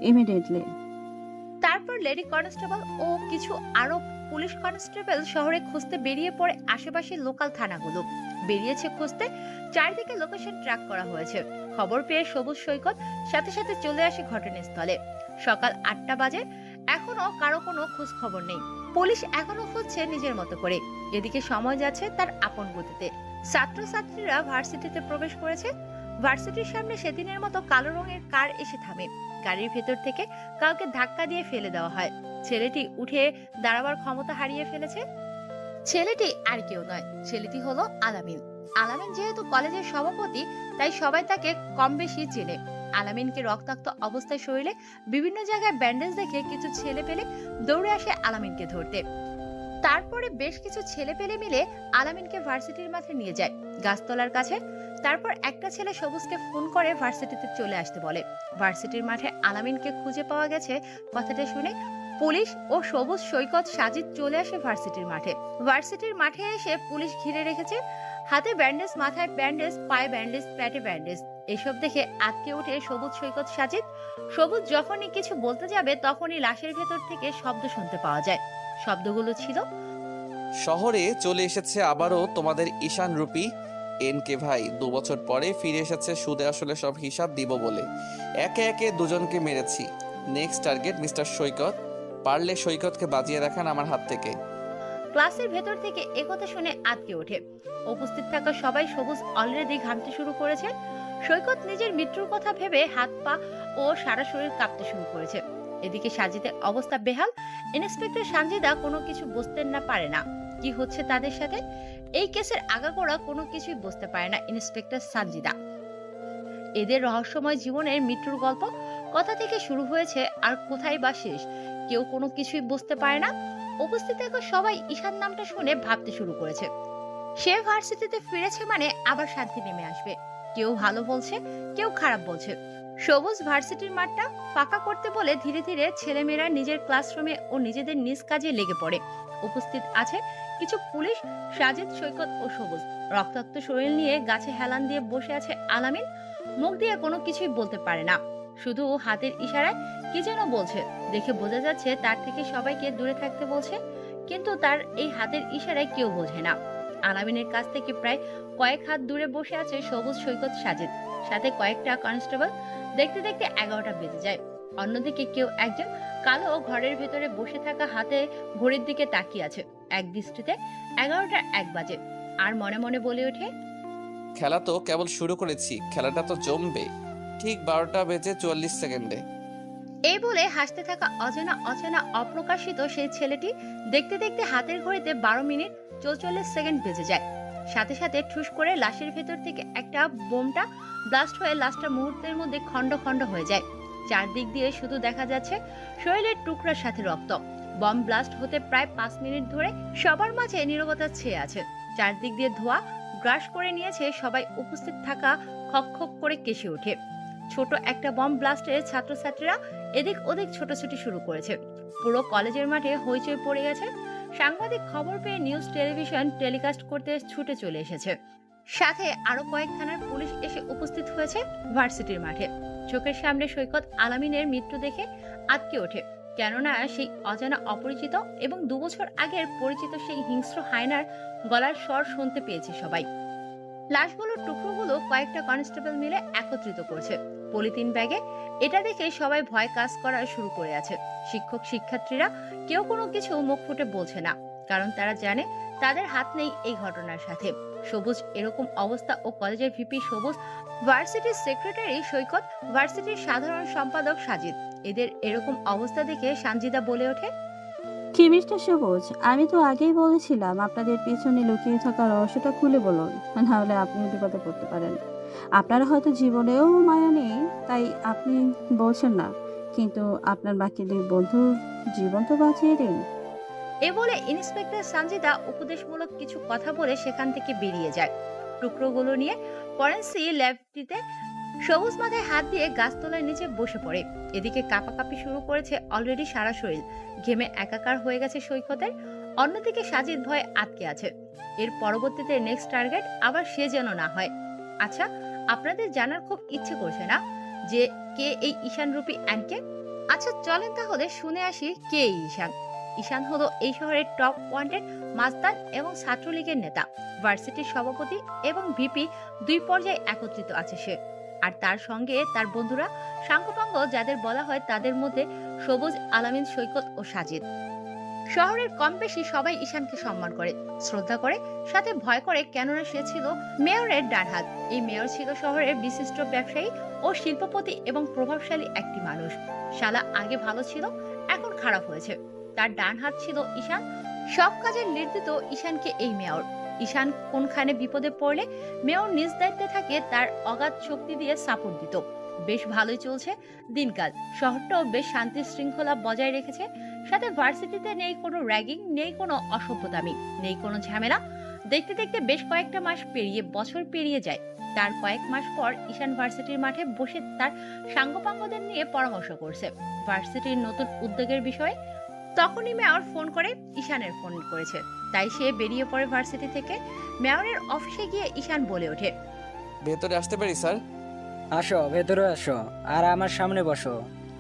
ইমিডিয়েটলি। তারপর লেডি কনস্টেবল ও কিছু আরো পুলিশ কনস্টেবল শহরে খুঁজতে বেরিয়ে পড়ে। আশেপাশের লোকাল থানাগুলো বেরিয়েছে খুঁজতে। চারদিকে লোকেশন ট্র্যাক করা হয়েছে। খবর পেয়ে সবুজ সৈকত সাথে সাথে চলে আসে ঘটনাস্থলে। সকাল 8টা বাজে, এখনো কারো কোনো খোঁজ খবর নেই। পুলিশ এখনো খুঁজছে নিজের মতো করে। এদিকে সময় যাচ্ছে তার আপন গতিতে। ছাত্রছাত্রীরা ভার্সিটিতে প্রবেশ করেছে। ভার্সিটির সামনে সেদিনের মতো কালো রঙের কার এসে থামে। গাড়ির ভেতর থেকে কাউকে ধাক্কা দিয়ে ফেলে দেওয়া হয়। ছেলেটি উঠে দাঁড়াবার ক্ষমতা হারিয়ে ফেলেছে। ছেলেটি আর কেউ নয়, ছেলেটি হলো আলামিন। আলামিন যেহেতু কলেজের সভাপতি, তাই সবাই তাকে কম বেশি চেনে। আলামিনকে রক্তাক্ত অবস্থায় শরীরে বিভিন্ন জায়গায় ব্যান্ডেজ দেখে কিছু ছেলে পেলে দৌড়ে আসে আলামিনকে ধরতে। তারপরে বেশ কিছু ছেলে পেলে মিলে আলামিনকে ভার্সিটির মাঠে নিয়ে যায়, গাছতলার কাছে। তারপর একটা ছেলে সবুজকে ফোন করে ভার্সিটিতে চলে আসতে বলে। ভার্সিটির মাঠে আলামিনকে খুঁজে পাওয়া গেছে কথাটা শুনে পুলিশ ও সবুজ সৈকত সাজিদ চলে আসে ভার্সিটির মাঠে। ভার্সিটির মাঠে এসে পুলিশ ঘিরে রেখেছে। হাতে ব্যান্ডেজ, মাথায় ব্যান্ডেজ, পায়ে ব্যান্ডেজ, পেটে ব্যান্ডেজ। এসব দেখে আটকে ওঠে সবুজ সৈকত সাজিদ। সবুজ যখনই কিছু বলতে যাবে তখনই লাশের ভেতর থেকে শব্দ শুনতে পাওয়া যায়। শব্দগুলো ছিল, শহরে চলে এসেছে আবারও তোমাদের ঈশান রূপী এনকে ভাই। 2 বছর পরে ফিরে এসেছে সুদে আসলে সব হিসাব দিব বলে। একে একে দুজনকে মেরেছি। নেক্সট টার্গেট মিস্টার সৈকত। পারলে সৈকতকে বাজিয়ে দেখান আমার হাত থেকে। ক্লাসের ভেতর থেকে একথা শুনে আটকে ওঠে। উপস্থিত থাকা সবাই সবুজ অলরেডি ঘামতে শুরু করেছে। সৈকত নিজের মৃত্যুর কথা ভেবে হাত পা ও সারা শরীর কাঁপতে শুরু করেছে। এদিকে সাজিদের অবস্থা বেহাল। ইন্সপেক্টর সানজিদা কোনো কিছু বুঝতে না পারে না কি হচ্ছে তাদের সাথে। এই কেসের আগাগোড়া কোনো কিছুই বুঝতে পারে না ইন্সপেক্টর সানজিদা। এদের রহস্যময় জীবনের মৃত্যুর গল্প কোথা থেকে শুরু হয়েছে আর কোথায় বা শেষ, কেউ কোনো কিছুই বুঝতে পারে না। উপস্থিত থাকা সবাই ঈশান নামটা শুনে ভাবতে শুরু করেছে সে ভার্সিটিতে ফিরেছে মানে আবার শান্তি নেমে আসবে। কেউ ভালো বলছে, কেউ খারাপ বলছে। সবুজ ভার্সিটির মাঠটা ফাঁকা করতে বলে ধীরে ধীরে ছেলেমেয়েরা নিজের ক্লাসরুমে ও নিজেদের নিজ কাজে লেগে পড়ে। উপস্থিত আছে কিছু পুলিশ, সাজিদ, সৈকত ও সবুজ। রক্তাক্ত শরীর নিয়ে গাছে হেলান দিয়ে বসে আছে আলামিন। মুখ দিয়ে কোনো কিছুই বলতে পারে না, শুধু হাতের ইশারায় কি যেন বলছে। দেখে বোঝা যাচ্ছে তার থেকে সবাইকে দূরে থাকতে বলছে, কিন্তু তার এই হাতের ইশারায় কেউ বোঝে না। আলামিনের কাছ থেকে প্রায় কয়েক হাত দূরে বসে আছে সবুজ, সৈকত, সাজিদ, সাথে কয়েকটা কনস্টেবল। দেখতে দেখতে 11টা বেজে যায়। অন্যদিকে কেউ একজন কালো ঘরের ভেতরে বসে থাকা হাতে ঘড়ির দিকে তাকিয়ে আছে। এক দৃষ্টিতে 11টা 1 বাজে, আর মনে মনে বলে ওঠে, খেলা তো কেবল শুরু করেছি, খেলাটা তো জমবে ঠিক 12:44 এই বলে হাসতে থাকা অজানা অচেনা অপ্রকাশিত সেই ছেলেটি দেখতে দেখতে হাতের ঘড়িতে 12:44 বেজে যায়। সাথে সাথে ঠুস করে লাশের ভেতর থেকে একটা বোমটা ব্লাস্ট হয়ে লাশটা মুহূর্তের মধ্যে খন্ড খন্ড হয়ে যায়। চারদিক দিয়ে শুধু দেখা যাচ্ছে শরীরের টুকরার সাথে রক্ত। বম ব্লাস্ট হতে প্রায় 5 মিনিট ধরে সবার মাঝে নীরবতা ছেয়ে আছে। চারদিক দিয়ে ধোঁয়া গ্রাস করে নিয়েছে সবাই। উপস্থিত থাকা খক খক করে কেশে ওঠে। ছোট একটা বম ব্লাস্টে ছাত্রছাত্রীরা এদিক ওদিক ছোটাছুটি শুরু করেছে। পুরো কলেজের মাঠে হইচই পড়ে গেছে। সাংবাদিক খবর পেয়ে নিউজ টেলিভিশন টেলিকাস্ট করতে ছুটে চলে এসেছে। সাথে আরো কয়েক থানার পুলিশ এসে উপস্থিত হয়েছে ভার্সিটির মাঠে। চোখের সামনে সৈকত আলামিনের মৃত্যু দেখে আটকে ওঠে, কেননা সেই অজানা অপরিচিত এবং 2 বছর আগের পরিচিত সেই হিংস্র হায়নার গলার স্বর শুনতে পেয়েছে সবাই। লাশগুলোর টুকরোগুলো কয়েকটা কনস্টেবল মিলে একত্রিত করছে পলিথিন ব্যাগে। এটা দেখে সবাই ভয় কাজ করা শুরু করে আছে। শিক্ষক শিক্ষার্থীরা কেউ কোনো কিছু মুখ ফুটে বলছে না, কারণ তারা জানে তাদের হাত নেই এই ঘটনার সাথে। সবুজ এরকম অবস্থা ও কলেজের ভিপি সবুজ, ভার্সিটির সেক্রেটারি সৈকত, ভার্সিটির সাধারণ সম্পাদক সাজিদ, এদের এরকম অবস্থা দেখে সানজিদা বলে ওঠে, কি মিস্টার সবুজ, আমি তো আগেই বলেছিলাম আপনাদের পিছনে লুকিয়ে থাকা রহস্যটা খুলে বলুন, নাহলে আপনি বিপদে পড়তে পারেন। আপনার হয়তো জীবনেও মায়া নেই তাই আপনি বলছেন না, কিন্তু আপনার বাকি 2 বন্ধুর জীবন তো বাঁচিয়ে দিন। এ বলে ইন্সপেক্টর সানজিদা উপদেশমূলক কিছু কথা বলে সেখান থেকে বেরিয়ে যায়। টুকরোগুলো নিয়ে ফরেন্সিক ল্যাবটিতে সবুজ মাথায় হাত দিয়ে গাছতলার নিচে বসে পড়ে। এদিকে কাঁপাকাঁপি শুরু করেছে অলরেডি সারা শরীর, ঘেমে একাকার হয়ে গেছে সৈকতের। অন্যদিকে সাজিদ ভয়ে আটকে আছে। এর পরবর্তীতে নেক্সট টার্গেট আবার সে যেন না হয়। আচ্ছা, আপনাদের জানার খুব ইচ্ছে করছে না যে কে এই ঈশান রূপী অ্যান্ডকে? আচ্ছা চলেন তাহলে শুনে আসি কে এই ঈশান। ঈশান হলো এই শহরের টপ ওয়ান্টেড মাস্তান এবং ছাত্রলীগের নেতা। ভার্সিটির সভাপতি এবং ভিপি 2 পর্যায়ে একত্রিত আছে সে, আর তার সঙ্গে তার বন্ধুরা সাঙ্গপাঙ্গ যাদের বলা হয়, তাদের মধ্যে সবুজ, আলামিন, সৈকত ও সাজিদ। শহরের কম বেশি সবাই ঈশানকে সম্মান করে, শ্রদ্ধা করে, সাথে ভয় করে, কেননা সে ছিল মেয়রের ডান হাত। এই মেয়র ছিল শহরের বিশিষ্ট ব্যবসায়ী ও শিল্পপতি এবং প্রভাবশালী একটি মানুষ। শালা আগে ভালো ছিল, এখন খারাপ হয়েছে। তার ডান হাত ছিল ঈশান। সব কাজের লিড দিত ঈশানকে এই মেয়র। ঈশান কোনখানে বিপদে পড়লে মেয়র নিজ দায়িত্বে থাকে তার অগাধ শক্তি দিয়ে সাপোর্ট দিত। বেশ ভালোই চলছে দিনকাল। শহরটাও বেশ শান্তি শৃঙ্খলা বজায় রেখেছে। সাথে ভার্সিটিতে নেই কোনো র্যাগিং, নেই কোনো অসভ্যতামি, নেই কোনো ঝামেলা। দেখতে দেখতে বেশ কয়েকটা মাস পেরিয়ে বছর পেরিয়ে যায়। তার কয়েক মাস পর ঈশান ভার্সিটির মাঠে বসে তার সাঙ্গপাঙ্গদের নিয়ে পরামর্শ করছে ভার্সিটির নতুন উদ্যোগের বিষয়ে। তখনই মেয়র ফোন করে ঈশানের ফোন করেছে, তাই সে বেরিয়ে পড়ে ভার্সিটি থেকে। মেয়রের অফিসে গিয়ে ঈশান বলে ওঠে, ভেতরে আসতে পারি স্যার? আসো, ভেতরে আসো, আর আমার সামনে বসো।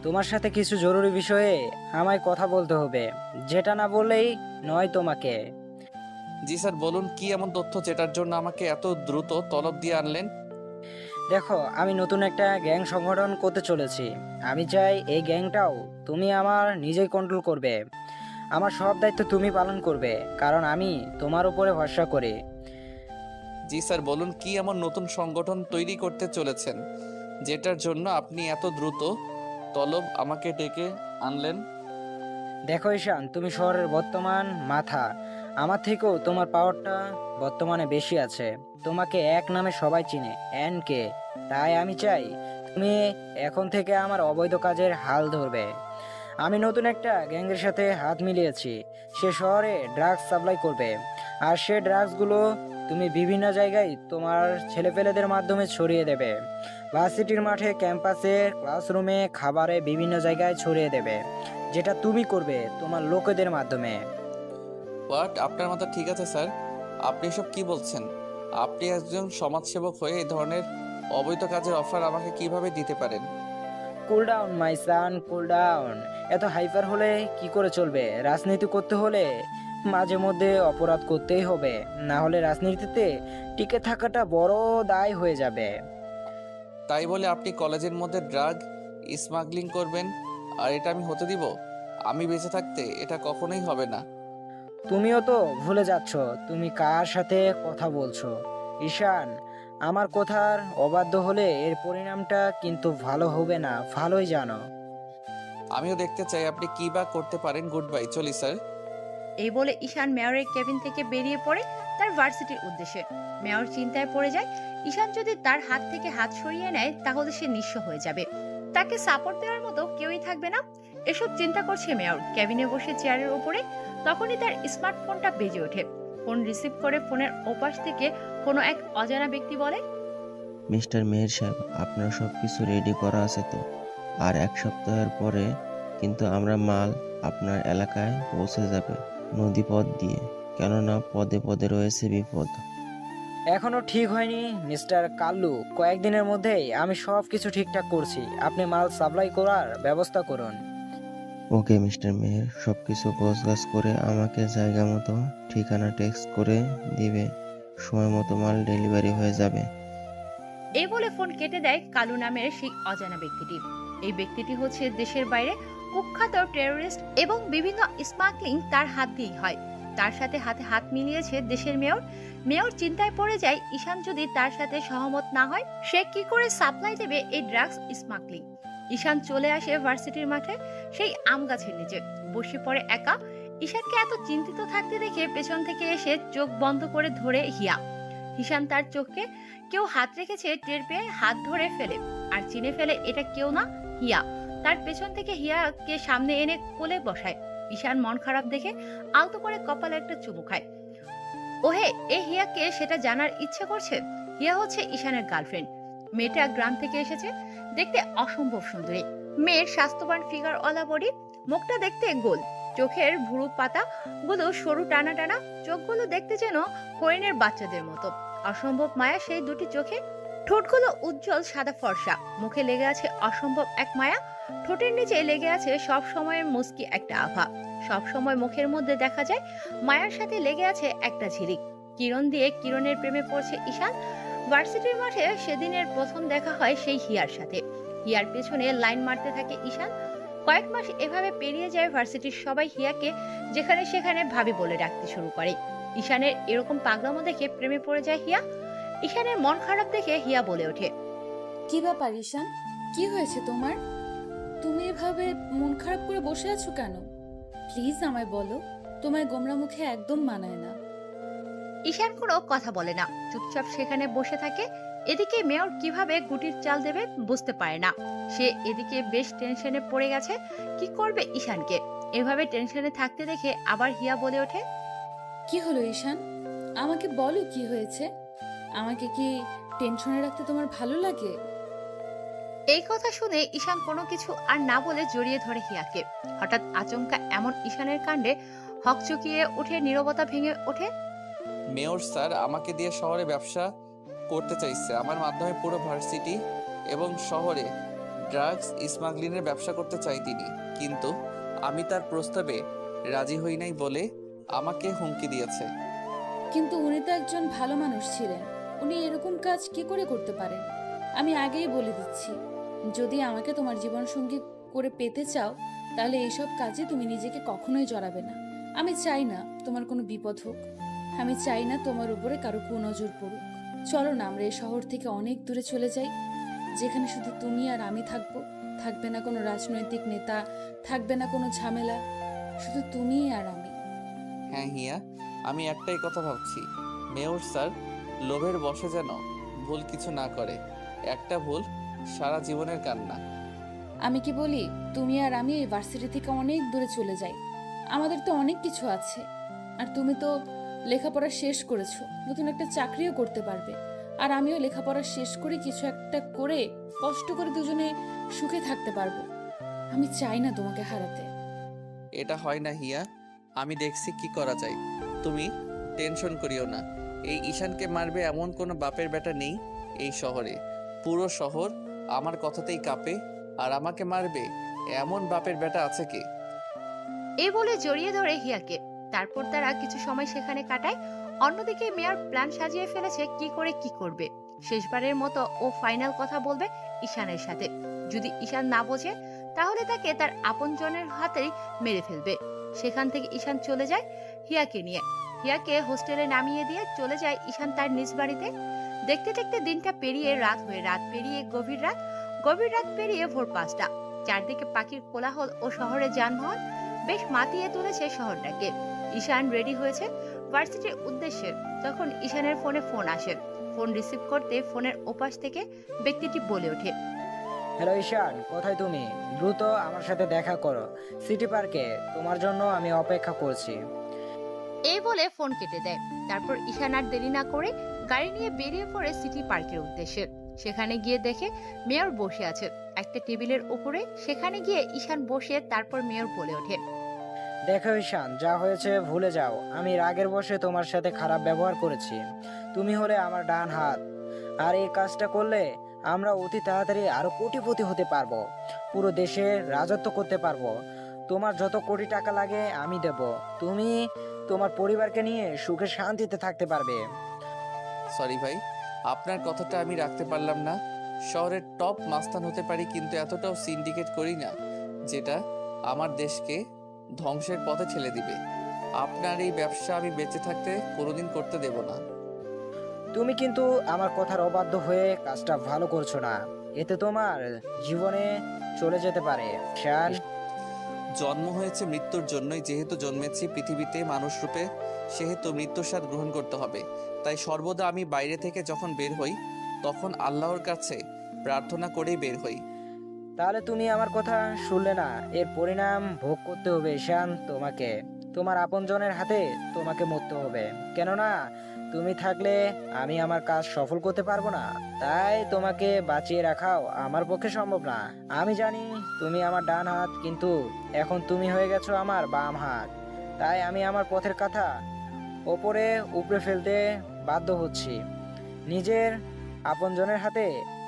তোমার সাথে কিছু জরুরি বিষয়ে আমায় কথা বলতে হবে, যেটা না বললেই নয় তোমাকে। জি স্যার, বলুন কি এমন তথ্য যেটার জন্য আমাকে এত দ্রুত তলব দিয়ে আনলেন? দেখো, আমি নতুন একটা গ্যাং সংগঠন করতে চলেছি। আমি চাই এই গ্যাংটাও তুমি আমার নিজেই কন্ট্রোল করবে। আমার সব দায়িত্ব তুমি পালন করবে, কারণ আমি তোমার উপরে ভরসা করি। জি স্যার, বলুন কি এমন নতুন সংগঠন তৈরি করতে চলেছেন যেটার জন্য আপনি এত দ্রুত তলব আমাকে ডেকে আনলেন? দেখো ঈশান, তুমি শহরের বর্তমান মাথা। আমার থেকেও তোমার পাওয়ারটা বর্তমানে বেশি আছে। তোমাকে এক নামে সবাই চিনে, কে। তাই আমি চাই তুমি এখন থেকে আমার অবৈধ কাজের হাল ধরবে। আমি নতুন একটা গ্যাংয়ের সাথে হাত মিলিয়েছি। সে শহরে ড্রাগস সাপ্লাই করবে, আর সে ড্রাগসগুলো তুমি বিভিন্ন জায়গায় তোমার ছেলেপেলেদের মাধ্যমে ছড়িয়ে দেবে। ভার্সিটির মাঠে, ক্যাম্পাসে, ক্লাসরুমে, খাবারে, বিভিন্ন জায়গায় ছড়িয়ে দেবে, যেটা তুমি করবে তোমার লোকেদের মাধ্যমে। হোয়াট? আপনার মাথা ঠিক আছে স্যার? আপনি এসব কি বলছেন? আপনি একজন সমাজসেবক হয়ে এই ধরনের অবৈধ কাজের অফার আমাকে কিভাবে দিতে পারেন? Cool down my son, cool down. এত হাইপার হলে কি করে চলবে? রাজনীতি করতে হলে মাঝে মধ্যে অপরাধ করতেই হবে, না হলে রাজনীতিতে টিকে থাকাটা বড় দায় হয়ে যাবে। তাই বলে আপনি কলেজের মধ্যে ড্রাগ স্মাগলিং করবেন আর এটা আমি হতে দিব? আমি বেঁচে থাকতে এটা কখনোই হবে না। তুমিও তো ভুলে যাচ্ছ তুমি কার সাথে কথা বলছো। ঈশান, আমার কথার অবাধ্য হলে এর পরিণামটা কিন্তু ভালো হবে না, ভালোই জানো। আমিও দেখতে চাই আপনি কি বা করতে পারেন। গুড বাই, চলি স্যার। এই বলে ঈশান মেয়রের কেবিন থেকে বেরিয়ে পড়ে তার ভার্সিটির উদ্দেশ্যে। মেয়র চিন্তায় পড়ে যায়, ঈশান যদি তার হাত থেকে হাত সরিয়ে নেয় তাহলে সে নিঃস্ব হয়ে যাবে, তাকে সাপোর্ট দেওয়ার মতো কেউই থাকবে না। এসব চিন্তা করছে মেয়র কেবিনে বসে চেয়ারের উপরে। তখনই তার স্মার্টফোনটা বেজে ওঠে। ফোন রিসিভ করে ফোনের ওপাশ থেকে কোনো এক অজানা ব্যক্তি বলে, মিস্টার মেহের সাহেব, আপনার সব কিছু রেডি করা আছে তো? আর 1 সপ্তাহের পরে কিন্তু আমরা মাল আপনার এলাকায় পৌঁছে যাবে নদীপথ দিয়ে, কেননা পদে পদে রয়েছে বিপদ। এখনো ঠিক হয়নি মিস্টার কাল্লু, কয়েকদিনের মধ্যেই আমি সব কিছু ঠিকঠাক করছি। আপনি মাল সাপ্লাই করার ব্যবস্থা করুন। ওকে মিস্টার মেহের, সব কিছু গোছগাছ করে আমাকে জায়গা মতো ঠিকানা টেক্সট করে দিবে, সময় মতো মাল ডেলিভারি হয়ে যাবে। এই বলে ফোন কেটে দেয় কালু নামের সেই অজানা ব্যক্তিটি। এই ব্যক্তিটি হচ্ছে দেশের বাইরে কুখ্যাত টেররিস্ট এবং বিভিন্ন স্মাগলিং তার হাত দিয়েই হয়। তার সাথে হাতে হাত মিলিয়েছে দেশের মেয়র। মেয়র চিন্তায় পড়ে যায়, ঈশান যদি তার সাথে সহমত না হয় সে কি করে সাপ্লাই দেবে এই ড্রাগস স্মাগলিং। ঈশান চলে আসে ভার্সিটির মাঠে, সেই আম গাছের নিচে বসে পড়ে একা। ঈশানকে এত চিন্তিত থাকতে দেখে পেছন থেকে এসে চোখ বন্ধ করে ধরে হিয়া। ঈশান তার চোখে কেউ হাত রেখেছে টের পেয়ে হাত ধরে ফেলে, আর চিনে ফেলে এটা কেউ না, হিয়া। তার পেছন থেকে হিয়াকে সামনে এনে কোলে বসায়। ঈশান মন খারাপ দেখে আলতো করে কপালে একটা চুমু খায়। ওহে, এই হিয়াকে সেটা জানার ইচ্ছে করছে। হিয়া হচ্ছে ঈশানের গার্লফ্রেন্ড। মেয়েটা গ্রাম থেকে এসেছে, দেখতে অসম্ভব সুন্দরী। মেয়ের স্বাস্থ্যবান ফিগারওয়ালা বডি, মুখটা দেখতে গোল, চোখের ভুরু পাতা গুলো সরু টানা টানা, চোখগুলো দেখতে যেন হরিণের বাচ্চাদের মতো। অসম্ভব মায়া সেই দুটি চোখে। ঠোঁটগুলো উজ্জ্বল সাদা ফর্সা, মুখে লেগে আছে অসম্ভব এক মায়া। ঠোঁটের নিচে লেগে আছে সব সময়ের মুস্কি একটা আভা। সব সময় মুখের মধ্যে দেখা যায় মায়ার সাথে লেগে আছে একটা ঝিলিক। কিরণ দিয়ে কিরণের প্রেমে পড়ছে ঈশান। ভার্সিটির মাঠে সেদিনের প্রথম দেখা হয় সেই হিয়ার সাথে। হিয়ার পেছনে লাইন মারতে থাকে ঈশান। কয়েক মাস এভাবে পেরিয়ে যায়। ভার্সিটির সবাই হিয়াকে যেখানে সেখানে ভাবি বলে ডাকতে শুরু করে। ঈশানের এরকম পাগলামো দেখে প্রেমে পড়ে যায় হিয়া। ঈশানের মন খারাপ দেখে হিয়া বলে ওঠে, কি ব্যাপার ঈশান, কি হয়েছে তোমার? তুমি এভাবে মন খারাপ করে বসে আছো কেন? প্লিজ আমায় বলো, তোমার গোমরা মুখে একদম মানায় না। ঈশান কোনো কথা বলে না, চুপচাপ সেখানে বসে থাকে। এদিকে মেয়র কিভাবে গুটির চাল দেবে বুঝতে পারে না। সে এদিকে বেশ টেনশনে পড়ে গেছে, কি করবে ঈশানকে। এভাবে টেনশনে থাকতে দেখে আবার হিয়া বলে ওঠে, কি হলো ঈশান, আমাকে বলো কি হয়েছে? আমাকে কি টেনশনে রাখতে তোমার ভালো লাগে? এই কথা শুনে ঈশান কোনো কিছু আর না বলে জড়িয়ে ধরে হিয়াকে। হঠাৎ আচমকা এমন ঈশানের কাণ্ডে হকচকিয়ে উঠে নীরবতা ভেঙে ওঠে। মেয়র স্যার আমাকে দিয়ে শহরে ব্যবসা করতে চাইছে। আমার মাধ্যমে পুরো ভার্সিটি এবং শহরে ড্রাগস স্মাগলিংয়ের ব্যবসা করতে চাই তিনি, কিন্তু আমি তার প্রস্তাবে রাজি হই নাই বলে আমাকে হুমকি দিয়েছে। কিন্তু উনি তো একজন ভালো মানুষ ছিলেন, উনি এরকম কাজ কি করে করতে পারেন? আমি আগেই বলে দিচ্ছি, যদি আমাকে তোমার জীবনসঙ্গী করে পেতে চাও তাহলে এইসব কাজে তুমি নিজেকে কখনোই জড়াবে না। আমি চাই না তোমার কোনো বিপদ হোক, আমি চাই না তোমার উপরে কারো কুনজর পড়ুক। চলো না আমরা এই শহর থেকে অনেক দূরে চলে যাই, যেখানে শুধু তুমি আর আমি থাকবো। থাকবে না কোনো রাজনৈতিক নেতা, থাকবে না কোনো ঝামেলা, শুধু তুমি আর আমি। হ্যাঁ হিয়া, আমি একটাই কথা ভাবছি, মেয়র স্যার লোভের বশে যেন ভুল কিছু না করে। একটা ভুল সারা জীবনের কান্না। আমি কি বলি, তুমি আর আমি এই ভার্সিটি থেকে অনেক দূরে চলে যাই। আমাদের তো অনেক কিছু আছে, আর তুমি তো লেখাপড়া শেষ করেছো, নতুন একটা চাকরিও করতে পারবে। আর আমিও লেখাপড়া শেষ করে কিছু একটা করে কষ্ট করে দুজনে সুখে থাকতে পারবো। আমি চাই না তোমাকে হারাতে। এটা হয় না হিয়া, আমি দেখছি কি করা যায়। তুমি টেনশন করিও না। এই ঈশানকে মারবে এমন কোনো বাপের বেটা নেই এই শহরে। পুরো শহর আমার কথাতেই কাঁপে, আর আমাকে মারবে এমন বাপের বেটা আছে কে? এই বলে জড়িয়ে ধরে হিয়াকে। তারপর তারা কিছু সময় সেখানে কাটায়। অন্যদিকে মেয়র প্ল্যান সাজিয়ে ফেলেছে কি করে কি করবে। শেষবারের মতো ও ফাইনাল কথা বলবে ঈশানের সাথে। যদি ঈশান না বোঝে তাহলে তাকে তার আপনজনের হাতেই মেরে ফেলবে। সেখান থেকে ঈশান চলে যায় হিয়াকে নিয়ে। হিয়াকে হোস্টেলে নামিয়ে দিয়ে চলে যায় ঈশান তার নিজ বাড়িতে। দেখতে দেখতে দিনটা পেরিয়ে রাত হয়ে, রাত পেরিয়ে গভীর রাত, গভীর রাত পেরিয়ে ভোর 5টা। চারদিকে পাখির কোলাহল ও শহরের যানবাহন বেশ মাতিয়ে তুলেছে শহরটাকে। ঈশান রেডি হয়েছে ভার্সিটির উদ্দেশ্যে, তখন ঈশানের ফোনে ফোন আসে। ফোন রিসিভ করতে ফোনের ওপাশ থেকে ব্যক্তিটি বলে ওঠে, হ্যালো ঈশান, কোথায় তুমি? দ্রুত আমার সাথে দেখা করো সিটি পার্কে, তোমার জন্য আমি অপেক্ষা করছি। এই বলে ফোন কেটে দেয়। তারপর ঈশান আর দেরি না করে গাড়ি নিয়ে বেরিয়ে পড়ে সিটি পার্কের উদ্দেশ্যে। সেখানে গিয়ে দেখে মেয়র বসে আছে একটা টেবিলের উপরে। সেখানে গিয়ে ঈশান বসে তারপর মেয়র বলে ওঠে, দেখো ঈশান, যা হয়েছে ভুলে যাও। আমি রাগের বশে তোমার সাথে খারাপ ব্যবহার করেছি। তুমি হলে আমার ডান হাত, আর এই কাজটা করলে আমরা অতি তাড়াতাড়ি আরো কোটিপতি হতে পারবো, পুরো দেশে রাজত্ব করতে পারবো। তোমার যত কোটি টাকা লাগে আমি দেব, তুমি তোমার পরিবারকে নিয়ে সুখে শান্তিতে থাকতে পারবে। সরি ভাই, আপনার কথাটা আমি রাখতে পারলাম না। শহরের টপ মাস্তান হতে পারি, কিন্তু এতটাও সিন্ডিকেট করি না যেটা আমার দেশকে ধ্বংসের পথে ঠেলে দিবে। আপনার এই ব্যবসা আমি বেঁচে থাকতে কোনোদিন করতে দেব না। তুমি কিন্তু আমার কথার অবাধ্য হয়ে কাজটা ভালো করছো না, এতে তোমার জীবনে চলে যেতে পারে। শান, জন্ম হয়েছে মৃত্যুর জন্যই, যেহেতু জন্মেছি পৃথিবীতে মানুষ রূপে, সেহেতু মৃত্যুর স্বাদ গ্রহণ করতে হবে। তাই সর্বদা আমি বাইরে থেকে যখন বের হই তখন আল্লাহর কাছে প্রার্থনা করেই বের হই। তাহলে তুমি আমার কথা শুনলে না, এর পরিণাম ভোগ করতে হবে ঈশান। তোমাকে তোমার আপনজনের হাতে তোমাকে মরতে হবে, কেননা তুমি থাকলে আমি আমার কাজ সফল করতে পারবো না। তাই তোমাকে বাঁচিয়ে রাখাও আমার পক্ষে সম্ভব না। আমি জানি তুমি আমার ডান হাত, কিন্তু এখন তুমি হয়ে গেছো আমার বাম হাত। তাই আমি আমার পথের কথা ওপরে উপড়ে ফেলতে বাধ্য হচ্ছি। নিজের আপনজনের হাতে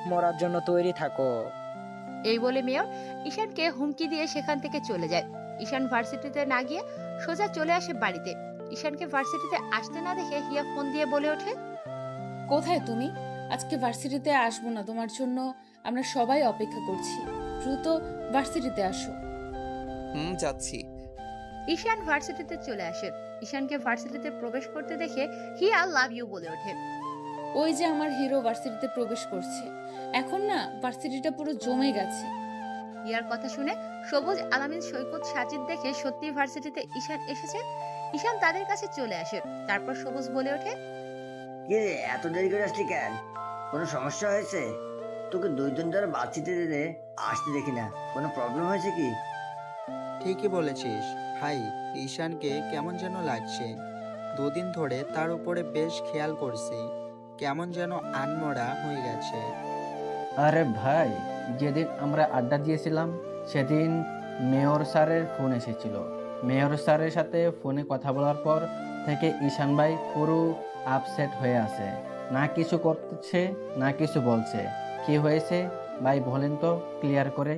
মরার জন্য তৈরি থাকো। এই বলে মেয়র ঈশানকে হুমকি দিয়ে সেখান থেকে চলে যায়। ঈশান ভার্সিটিতে না গিয়ে সোজা চলে আসে বাড়িতে। ঈশানকে ভার্সিটিতে আসতে না দেখে হিয়া ফোন দিয়ে বলে ওঠে, কোথায় তুমি? আজকে ভার্সিটিতে আসবো না তোমার জন্য, আমরা সবাই অপেক্ষা করছি। দ্রুত ভার্সিটিতে আসো। যাচ্ছি। ঈশান ভার্সিটিতে চলে আসে। ঈশানকে ভার্সিটিতে প্রবেশ করতে দেখে হিয়া লাভ ইউ বলে ওঠে। ওই যে আমার হিরো ভার্সিটিতে প্রবেশ করছে। এখন না ভার্সিটিটা পুরো জমে গেছে। হিয়ার কথা শুনে সবুজ, আলামিন, সৈকত, সাজিদ দেখে সত্যি ভার্সিটিতে ঈশান এসেছে। ঈশান তাদের কাছে চলে আসে। তারপর সবুজ বলে ওঠে, কি রে, এত দেরি করে আসলি কেন? কোনো সমস্যা হয়েছে? তোকে 2 দিন ধরে ভার্সিটিতে আসতে দেখি না, কোনো প্রবলেম হয়েছে কি? ঠিকই বলেছিস ভাই, ঈশানকে কেমন যেন লাগছে। 2 দিন ধরে তার উপরে বেশ খেয়াল করছি, কেমন যেন আনমরা হয়ে গেছে। আরে ভাই, যেদিন আমরা আড্ডা দিয়েছিলাম সেদিন মেয়র স্যারের ফোন এসেছিল। মেয়র স্যারের সাথে ফোনে কথা বলার পর থেকে ঈশান ভাই পুরো আপসেট হয়ে আছে, না কিছু করছে না কিছু বলছে। কি হয়েছে ভাই বলেন তো ক্লিয়ার করে।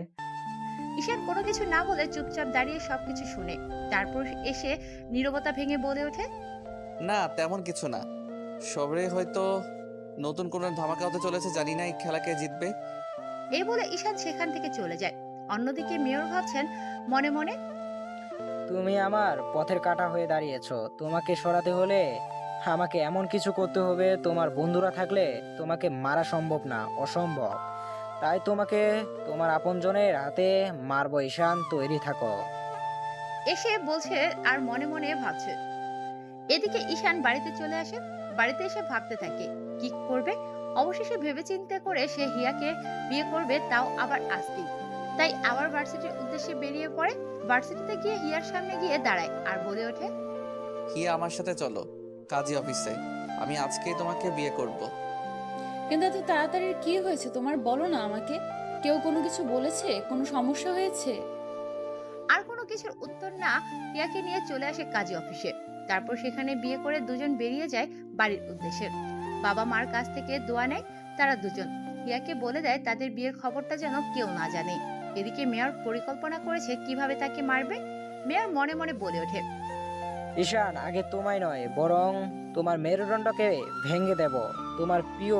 ঈশান কোনো কিছু না বলে চুপচাপ দাঁড়িয়ে সবকিছু শুনে। তারপর এসে নীরবতা ভেঙে বলে ওঠে, না তেমন কিছু না, শহরে হয়তো নতুন কোনো ধামাকা হতে চলেছে, জানি না এই খেলা কে জিতবে। এই বলে ঈশান সেখান থেকে চলে যায়। অন্যদিকে মেয়র ভাবছেন মনে মনে, তুমি আমার পথের কাঁটা হয়ে দাঁড়িয়েছো। তোমাকে সরাতে হলে আমাকে এমন কিছু করতে হবে, তোমার বন্ধুরা থাকলে তোমাকে মারা সম্ভব না, অসম্ভব। তাই তোমাকে তোমার আপনজনের হাতে মারবো। ঈশান, তৈরি থাকো। এসে বলছে আর মনে মনে ভাবছে। এদিকে ঈশান বাড়িতে চলে আসে। বাড়িতে এসে ভাবতে থাকে কি করবে। অবশেষে ভেবেচিন্তে করে সে হিয়াকে বিয়ে করবে, তাও আবার আজকেই। তাই আবার ভার্সিটির উদ্দেশ্যে বেরিয়ে পড়ে। ভার্সিটিতে গিয়ে হিয়ার সামনে গিয়ে দাঁড়ায় আর বলে ওঠে, হিয়া, আমার সাথে চলো কাজী অফিসে। আমি আজকেই তোমাকে বিয়ে করব। কিন্তু এত তাড়াতাড়ি কি হয়েছে তোমার, বলো না আমাকে। কেউ কোনো কিছু বলেছে? কোনো সমস্যা হয়েছে? আর কোনো কিছুর উত্তর না হিয়াকে নিয়ে চলে আসে কাজী অফিসে। তারপর সেখানে বিয়ে করে দুজন বেরিয়ে যায় বাড়ির উদ্দেশ্যে। বাবা মার কাছ থেকে দোয়া নেয় তারা দুজন। হিয়াকে বলে দেয় তাদের বিয়ের খবরটা যেন কেউ না জানে। এদিকে মেয়র পরিকল্পনা করেছে কিভাবে তাকে মারবে। মেয়র মনে মনে বলে ওঠে, ঈশান, আগে তোমায় নয় বরং তোমার মেরুদণ্ডকে ভেঙে দেব। তোমার প্রিয়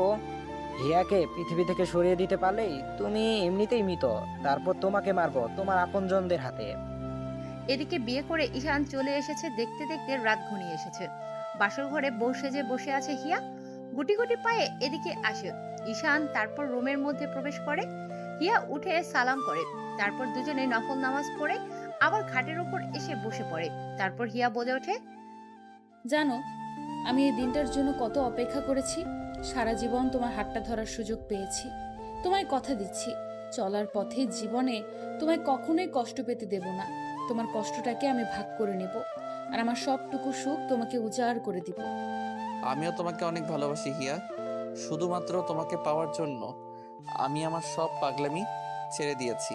হিয়াকে পৃথিবী থেকে সরিয়ে দিতে পারলেই তুমি এমনিতেই মৃত। তারপর তোমাকে মারবো তোমার আপনজনদের হাতে। এদিকে বিয়ে করে ঈশান চলে এসেছে। দেখতে দেখতে রাত ঘনিয়ে এসেছে। বাসর ঘরে বসে আছে হিয়া। গুটি গুটি পায়ে এদিকে আসে ঈশান। তারপর রুমের মধ্যে প্রবেশ করে। হিয়া উঠে সালাম করে। তারপর দুজনে নফল নামাজ পড়ে আবার খাটের উপর এসে বসে পড়ে। তারপর হিয়া বলে ওঠে, জানো, আমি এই দিনটার জন্য কত অপেক্ষা করেছি। সারা জীবন তোমার হাতটা ধরার সুযোগ পেয়েছি। তোমায় কথা দিচ্ছি, চলার পথে জীবনে তোমায় কখনোই কষ্ট পেতে দেব না। তোমার কষ্টটাকে আমি ভাগ করে নেব, আর আমার সবটুকু সুখ তোমাকে উজাড় করে দিব। আমিও তোমাকে অনেক ভালোবাসি হিয়া। শুধুমাত্র তোমাকে পাওয়ার জন্য আমি আমার সব পাগলামি ছেড়ে দিয়েছি।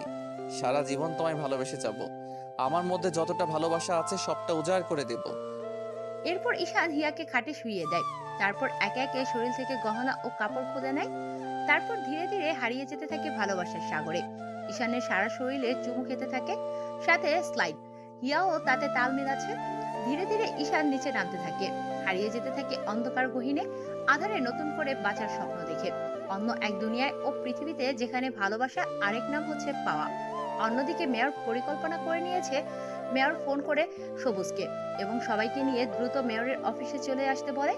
সারা জীবন তোমায় ভালোবেসে যাব। আমার মধ্যে যতটা ভালোবাসা আছে সবটা উজাড় করে দেব। এরপর ঈশান হিয়াকে খাটে শুইয়ে দেয়। তারপর একে একে শরীর থেকে গহনা ও কাপড় খুলে নেয়। তারপর ধীরে ধীরে হারিয়ে যেতে থাকে ভালোবাসার সাগরে। ঈশানের সারা শরীরে চুমু খেতে থাকে, সাথে স্লাইড। হিয়াও তাতে তাল মেলাচ্ছে। ধীরে ধীরে ঈশান নিচে নামতে থাকে, হারিয়ে যেতে থাকে অন্ধকার গহীনে। আধারে নতুন করে বাঁচার স্বপ্ন দেখে অন্য এক দুনিয়ায় ও পৃথিবীতে, যেখানে ভালোবাসা আরেক নাম হচ্ছে পাওয়া। অন্যদিকে মেয়র পরিকল্পনা করে নিয়েছে। মেয়র ফোন করে সবুজকে এবং সবাইকে নিয়ে দ্রুত মেয়রের অফিসে চলে আসতে বলে।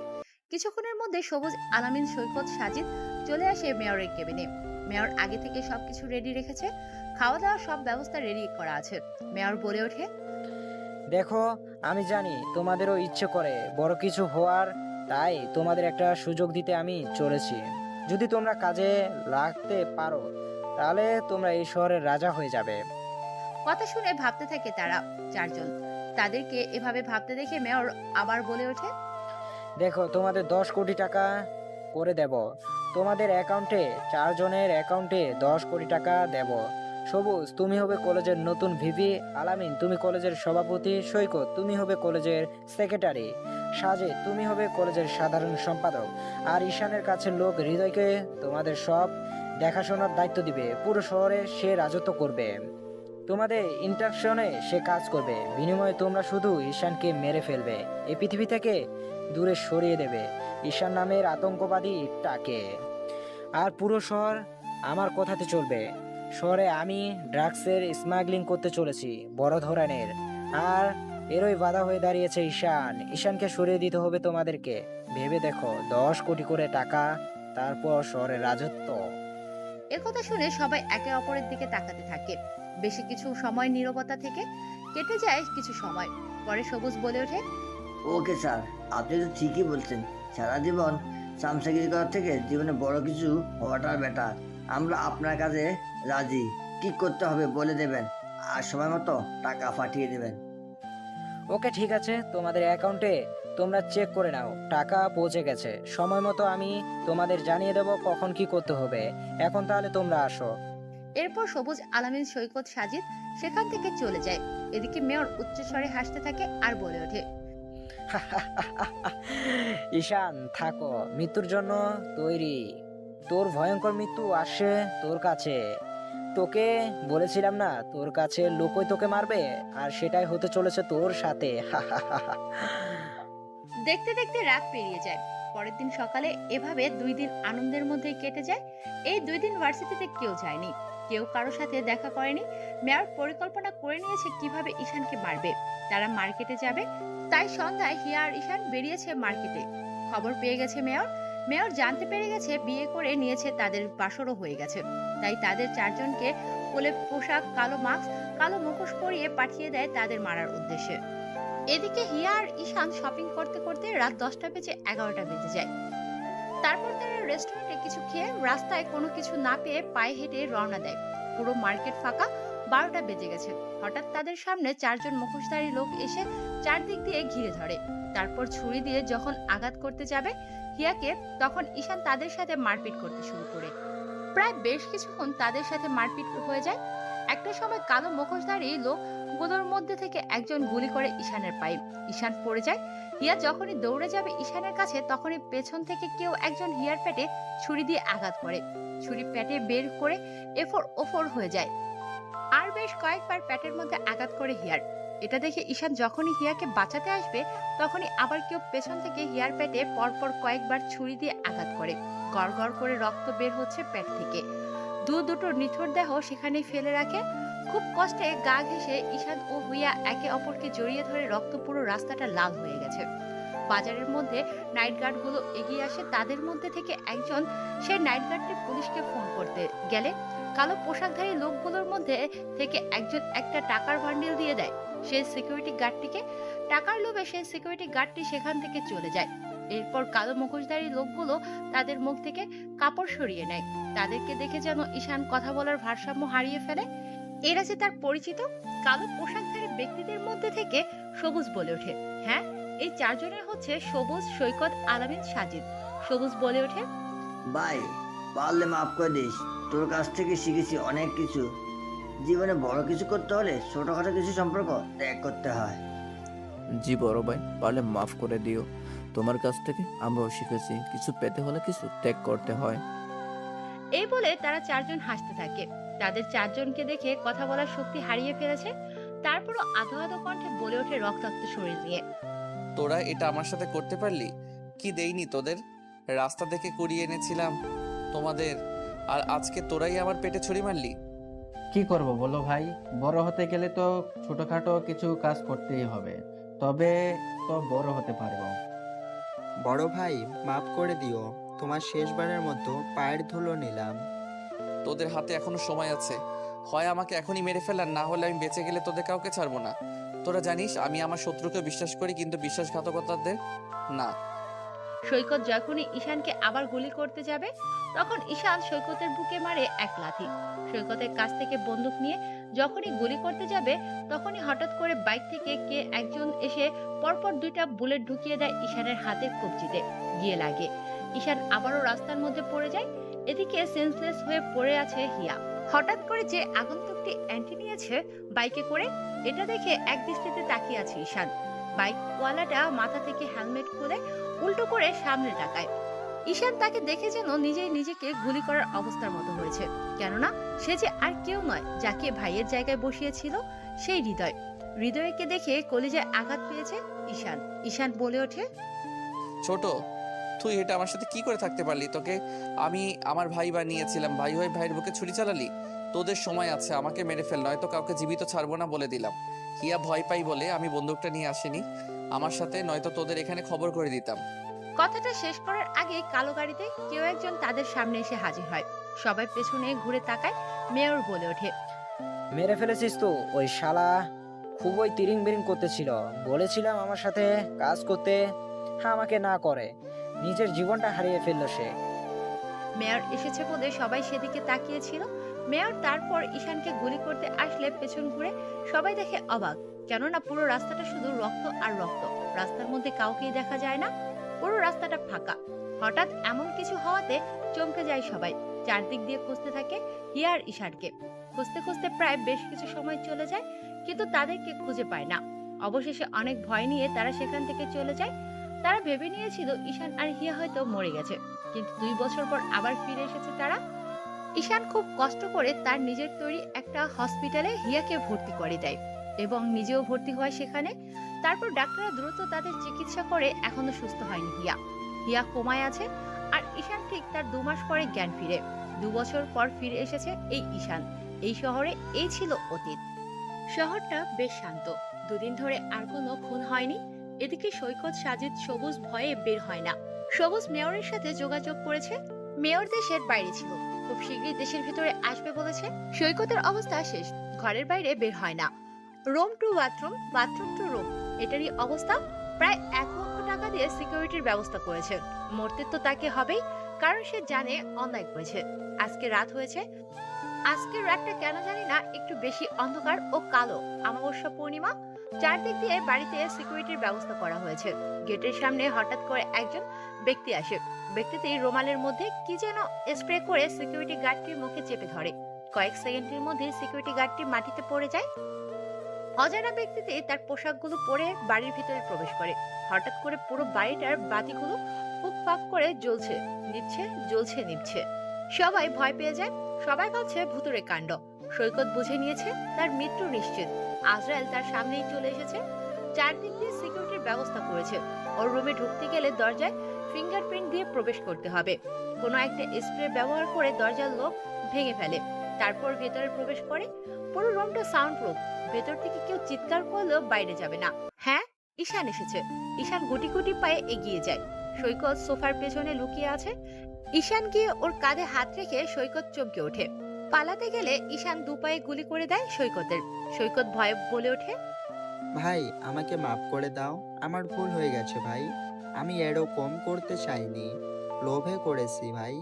কিছুক্ষণের মধ্যে সবুজ, আলামিন, সৈকত, সাজিদ চলে আসে মেয়রের কেবিনে। মেয়র আগে থেকে সবকিছু রেডি রেখেছে। খাওয়া দাওয়া সব ব্যবস্থা রেডি করা আছে। মেয়র বলে ওঠে, দেখো, আমি জানি তোমাদেরও ইচ্ছে করে বড় কিছু হওয়ার, তাই তোমাদের একটা সুযোগ দিতে আমি চলেছি। যদি তোমরা কাজে লাগতে পারো তাহলে তোমরা এই শহরের রাজা হয়ে যাবে। কথা শুনে ভাবতে থাকে তারা চারজন। তাদেরকে এভাবে ভাবতে দেখে মেয়র আবার বলে ওঠে, দেখো, তোমাদের 10 কোটি টাকা করে দেব। তোমাদের অ্যাকাউন্টে, চারজনের অ্যাকাউন্টে 10 কোটি টাকা দেব। সবুজ, তুমি হবে কলেজের নতুন ভিপি। আলামিন, তুমি কলেজের সভাপতি। সৈকত, তুমি হবে কলেজের সেক্রেটারি। সাজেদ, তুমি হবে কলেজের সাধারণ সম্পাদক। আর ঈশানের কাছের লোক হৃদয়কে তোমাদের সব দেখাশোনার দায়িত্ব দিবে। পুরো শহরে সে রাজত্ব করবে। তোমাদের ইন্টাকশনে সে কাজ করবে। বিনিময়ে তোমরা শুধু ঈশানকে মেরে ফেলবে, এই পৃথিবী থেকে দূরে সরিয়ে দেবে ঈশান নামের আতঙ্কবাদীটাকে। আর পুরো শহর আমার কথাতে চলবে। শহরে আমি ড্রাগসের স্মাগলিং করতে চলেছি বড় ধরনের, আর এরই বাধা হয়ে দাঁড়িয়েছে ঈশান। ঈশানকে সরিয়ে দিতে হবে তোমাদেরকে। ভেবে দেখো, 10 কোটি করে টাকা, তারপর শহরের রাজত্ব। একথা শুনে সবাই একে অপরের দিকে তাকাতে থাকে। বেশি কিছু সময় নীরবতা থেকে কেটে যায় কিছু সময়। পরে সবুজ বলে ওঠে, ওকে স্যার, আপনি তো ঠিকই বলছেন। সারা জীবন চামচাগিরি করার থেকে জীবনে বড় কিছু হওয়াটা বেটার। আমরা আপনার কাছে রাজি। কি করতে হবে বলে দেবেন, আর সময় মতো টাকা পাঠিয়ে দেবেন। ওকে, ঠিক আছে, তোমাদের অ্যাকাউন্টে তোমরা চেক করে নাও। টাকা পৌঁছে গেছে। সময় মতো আমি তোমাদের জানিয়ে দেব কখন কি করতে হবে। এখন তাহলে তোমরা আসো। এরপর সবুজ, আলামিন, সৈকত, সাজিদ সেখান থেকে চলে যায়। এদিকে মেয়র উচ্চস্বরে হাসতে থাকে আর বলে ওঠে, ঈশান, থাকো, মৃত্যুর জন্য তৈরি। তোর ভয়ঙ্কর মৃত্যু আসে তোর কাছে। তোকে বলেছিলাম না, তোর কাছে লোকই তোকে মারবে, আর সেটাই হতে চলেছে তোর সাথে। দেখতে দেখতে রাত পেরিয়ে যায়। পরের দিন সকালে এভাবে 2 দিন আনন্দের মধ্যেই কেটে যায়। এই 2 দিন ভার্সিটিতে কেউ যায়নি, কেউ কারোর সাথে দেখা করেনি। মেয়র পরিকল্পনা করে নিয়েছে কিভাবে ঈশানকে মারবে। তারা মার্কেটে যাবে, তাই সন্ধ্যায় হিয়া আর ঈশান বেরিয়েছে মার্কেটে। খবর পেয়ে গেছে মেয়র। মেয়র জানতে পেরে গেছে বিয়ে করে নিয়েছে, তাদের বাসরও হয়ে গেছে। তাই তাদের চারজনকে কোলে পোশাক, কালো মাস্ক, কালো মুখোশ পরিয়ে পাঠিয়ে দেয় তাদের মারার উদ্দেশ্যে। এদিকে হিয়া আর ঈশান শপিং করতে করতে রাত 10টা বেজে 11টা বেজে যায়। তারপর তারা রেস্টুরেন্টে কিছু খেয়ে রাস্তায় কোনো কিছু না পেয়ে পায়ে হেঁটে রওনা দেয়। পুরো মার্কেট ফাঁকা, 12টা বেজে গেছে। হঠাৎ তাদের সামনে চারজন মুখোশধারী লোক এসে চারদিক দিয়ে ঘিরে ধরে। তারপর ছুরি দিয়ে যখন আঘাত করতে যাবে হিয়াকে, তখন ঈশান তাদের সাথে মারপিট করতে শুরু করে। প্রায় বেশ কিছুক্ষণ তাদের সাথে মারপিট হয়ে যায়। একটা সময় কালো মুখোশধারী লোকগুলোর মধ্যে থেকে একজন গুলি করে ঈশানের পায়ে। ঈশান পড়ে যায়। হিয়া যখনই দৌড়ে যাবে ঈশানের কাছে, তখনই পেছন থেকে কেউ একজন হিয়ার পেটে ছুরি দিয়ে আঘাত করে। ছুরি পেটে বের করে এফোর ওফোর হয়ে যায়। আর বেশ কয়েকবার পেটের মধ্যে আঘাত করে হিয়ার। এটা দেখে ঈশান যখনই হিয়াকে বাঁচাতে আসবে, তখনই আবার কেউ পেছন থেকে হিয়ার পেটে পরপর কয়েকবার ছুরি দিয়ে আঘাত করে। গড় গড় করে রক্ত বের হচ্ছে পেট থেকে। দুটো নিথর দেহ সেখানেই ফেলে রাখে। খুব কষ্টে গা ঘেঁষে ঈশান ও হিয়া একে অপরকে জড়িয়ে ধরে, রক্ত পুরো রাস্তাটা লাল হয়ে গেছে। বাজারের মধ্যে নাইট গার্ডগুলো এগিয়ে আসে। তাদের মধ্যে থেকে একজন সেই নাইট গার্ডটি পুলিশকে ফোন করতে গেলে কালো পোশাকধারী লোকগুলোর মধ্যে থেকে একজন একটা টাকার বান্ডিল দিয়ে দেয় সেই সিকিউরিটি গার্ডটিকে। টাকার লোভে সেই সিকিউরিটি গার্ডটি সেখান থেকে চলে যায়। এরপর কালো মুখোশধারী লোকগুলো তাদের মুখ থেকে কাপড় সরিয়ে নেয়। তাদেরকে দেখে যেন ঈশান কথা বলার ভারসাম্য হারিয়ে ফেলে। এরা যে তার পরিচিত কালো পোশাকধারী ব্যক্তিদের মধ্যে থেকে সবুজ বলে ওঠে, হ্যাঁ, এই চারজনের হচ্ছে সবুজ, সৈকত, আলামিন, সাজিদ। সবুজ বলে ওঠে, ভাই পারলে মাফ করে দিস, তোর কাছ থেকে শিখেছি অনেক কিছু। জীবনে বড় কিছু করতে হলে ছোটখাটো কিছু সম্পর্ক ত্যাগ করতে হয়। জি বড় ভাই, পারলে মাফ করে দিও। তোমার কাছ থেকে আমরাও শিখেছি কিছু পেতে হলে কিছু ত্যাগ করতে হয়। এই বলে তারা চারজন হাসতে থাকে। তাদের চারজনকে দেখে কথা বলার শক্তি হারিয়ে ফেলেছে। তারপরও আধো আধো কণ্ঠে বলে ওঠে রক্তাক্ত শরীর নিয়ে, তোরা এটা আমার সাথে করতে পারলি? কি দেইনি তোদের? রাস্তা থেকে কুড়িয়ে এনেছিলাম তোমাদের, আর আজকে তোরাই আমার পেটে ছুরি মারলি। কি করব বলো ভাই, বড় হতে গেলে তো ছোটখাটো কিছু কাজ করতেই হবে, তবে তো বড় হতে পারবো। বড় ভাই মাফ করে দিও, তোমার শেষবারের মতো পায়ের ধুলো নিলাম। তোদের হাতে এখনো সময় আছে, হয় আমাকে এখনই মেরে ফেল, আর না হলে আমি বেঁচে গেলে তোদের কাউকে ছাড়বো না। তোরা জানিস আমি আমার শত্রুকে বিশ্বাস করি, কিন্তু বিশ্বাসঘাতকতাদের না। সৈকত যখনই ঈশানকে আবার গুলি করতে যাবে, তখন ঈশান সৈকতের বুকে মারে এক লাথি। সৈকতের কাছ থেকে বন্দুক নিয়ে যখনই গুলি করতে যাবে, তখনই হঠাৎ করে বাইক থেকে কে একজন এসে পরপর 2টা বুলেট ঢুকিয়ে দেয় ঈশানের হাতের কবজিতে, গিয়ে লাগে। ঈশান আবারও রাস্তার মধ্যে পড়ে যায়। এদিকে সেন্সলেস হয়ে পড়ে আছে হিয়া। হঠাৎ করে যে আগন্তুকটি অ্যান্টি নিয়েছে বাইকে করে, এটা দেখে এক দৃষ্টিতে তাকিয়ে আছে ঈশান। বাইকওয়ালাটা মাথা থেকে হেলমেট খুলে উল্টো করে সামনে তাকায়। ঈশান তাকে দেখে যেন নিজেই নিজেকে গুলি করার অবস্থার মতো হয়েছে, কেননা সে যে আর কেউ নয়, যাকে ভাইয়ের জায়গায় বসিয়েছিল সেই হৃদয়। হৃদয়কে দেখে কলিজায় আঘাত পেয়েছে ঈশান। ঈশান বলে ওঠে, ছোট, তুই এটা আমার সাথে কি করে থাকতে পারলি? তোকে আমি আমার ভাই বানিয়েছিলাম, ভাই হয়ে ভাইয়ের বুকে ছুরি চালালি। তোদের সময় আছে, আমাকে মেরে ফেল, নয়তো কাউকে জীবিত ছাড়বো না বলে দিলাম। হিয়া ভয় পাই বলে আমি বন্দুকটা নিয়ে আসিনি আমার সাথে, নয়তো তোদের এখানে খবর করে দিতাম। কথাটা শেষ করার আগে কালো গাড়িতে কেউ একজন তাদের সামনে এসে হাজির হয়। সবাই পেছনে ঘুরে তাকায়। মেয়র বলে ওঠে, মেরে ফেলেছিস তো? ওই শালা খুবই তিরিং বিরিং করতেছিল, বলেছিলাম আমার সাথে কাজ করতে, আমাকে না করে নিজের জীবনটা হারিয়ে ফেললো সে। মেয়র এসেছে বলে সবাই সেদিকে তাকিয়েছিল। মেয়র তারপর ঈশানকে গুলি করতে আসলে পেছন ঘুরে সবাই দেখে অবাক, কেননা পুরো রাস্তাটা শুধু রক্ত আর রক্ত। রাস্তার মধ্যে কাউকেই দেখা যায় না, পুরো রাস্তাটা ফাঁকা। হঠাৎ এমন কিছু হওয়াতে চমকে যায় সবাই। চারদিক দিয়ে খুঁজতে থাকে হিয়া আর ঈশানকে। খুঁজতে খুঁজতে প্রায় বেশ কিছু সময় চলে যায়, কিন্তু তাদেরকে খুঁজে পায় না। অবশেষে অনেক ভয় নিয়ে তারা সেখান থেকে চলে যায়। তারা ভেবে নিয়েছিল ঈশান আর হিয়া হয়তো মরে গেছে, কিন্তু 2 বছর পর আবার ফিরে এসেছে তারা। ঈশান খুব কষ্ট করে তার নিজের তৈরি একটা হসপিটালে হিয়াকে ভর্তি করে দেয় এবং নিজেও ভর্তি হয় সেখানে। তারপর ডাক্তাররা দ্রুত তাদের চিকিৎসা করে। এখনো সুস্থ হয়নি হিয়া। হিয়া কোমায় আছে, আর ঈশান ঠিক তার 2 মাস পরে জ্ঞান ফিরে। 2 বছর পর ফিরে এসেছে এই ঈশান। এই শহরে এই ছিল অতীত। শহরটা বেশ শান্ত। 2 দিন ধরে আর কোনো খুন হয়নি। এদিকে সৈকত, সাজিদ, সবুজ ভয়ে বের হয় না। সবুজ মেয়রের সাথে যোগাযোগ করেছে। মেয়র দেশের বাইরে ছিল, খুব শীঘ্রই দেশের ভিতরে আসবে বলেছে। সৈকতের অবস্থা শেষ, ঘরের বাইরে বের হয় না। Room to bathroom, bathroom to room, এটারই অবস্থা। প্রায় 1 লক্ষ টাকা দিয়ে সিকিউরিটির ব্যবস্থা করেছে। মরতে তো তাকে হবেই, কারণ সে জানে অন্যায় করেছে। আজকে রাত হয়েছে, আজকের রাতটা কেন জানি না একটু বেশি অন্ধকার ও কালো। অমাবস্যা পূর্ণিমা, চারদিক দিয়ে বাড়িতে সিকিউরিটির ব্যবস্থা করা হয়েছে। গেটের সামনে হঠাৎ করে একজন ব্যক্তি আসে। ব্যক্তিটি রুমালের মধ্যে কি যেন স্প্রে করে সিকিউরিটি গার্ডটির মুখে চেপে ধরে। কয়েক সেকেন্ডের মধ্যে সিকিউরিটি গার্ডটি মাটিতে পড়ে যায়। অজানা ব্যক্তিটি তার পোশাকগুলো পরে বাড়ির ভিতরে প্রবেশ করে। হঠাৎ করে পুরো বাড়িটার বাতিগুলো ফুক ফাক করে জ্বলছে নিচ্ছে, জ্বলছে নিচ্ছে। সবাই ভয় পেয়ে যায়, সবাই ভাবছে ভুতুড়ে কাণ্ড। সৈকত বুঝে নিয়েছে তার মৃত্যু নিশ্চিত। আজরায়েল তার সামনেই চলে এসেছে, চারদিক দিয়ে সিকিউরিটির ব্যবস্থা করেছে। ওর রুমে ঢুকতে গেলে দরজায় ফিঙ্গারপ্রিন্ট দিয়ে প্রবেশ করতে হবে। কোনো একটা স্প্রে ব্যবহার করে দরজার লক ভেঙে ফেলে, তারপর ভেতরে প্রবেশ করে। পুরো রুমটা সাউন্ড প্রুফ, ভেতর থেকে কেউ চিৎকার করলেও বাইরে যাবে না। হ্যাঁ, ঈশান এসেছে। ঈশান গুটি গুটি পায়ে এগিয়ে যায়। সৈকত সোফার পেছনে লুকিয়ে আছে। ঈশান গিয়ে ওর কাঁধে হাত রেখে সৈকত চমকে ওঠে। পালাতে গেলে ঈশান দুপায়ে গুলি করে দেয় সৈকতের। সৈকত ভয়ে বলে ওঠে, ভাই আমাকে মাফ করে দাও, আমার ভুল হয়ে গেছে ভাই। আমি এরকম করতে চাইনি, লোভে করেছি ভাই।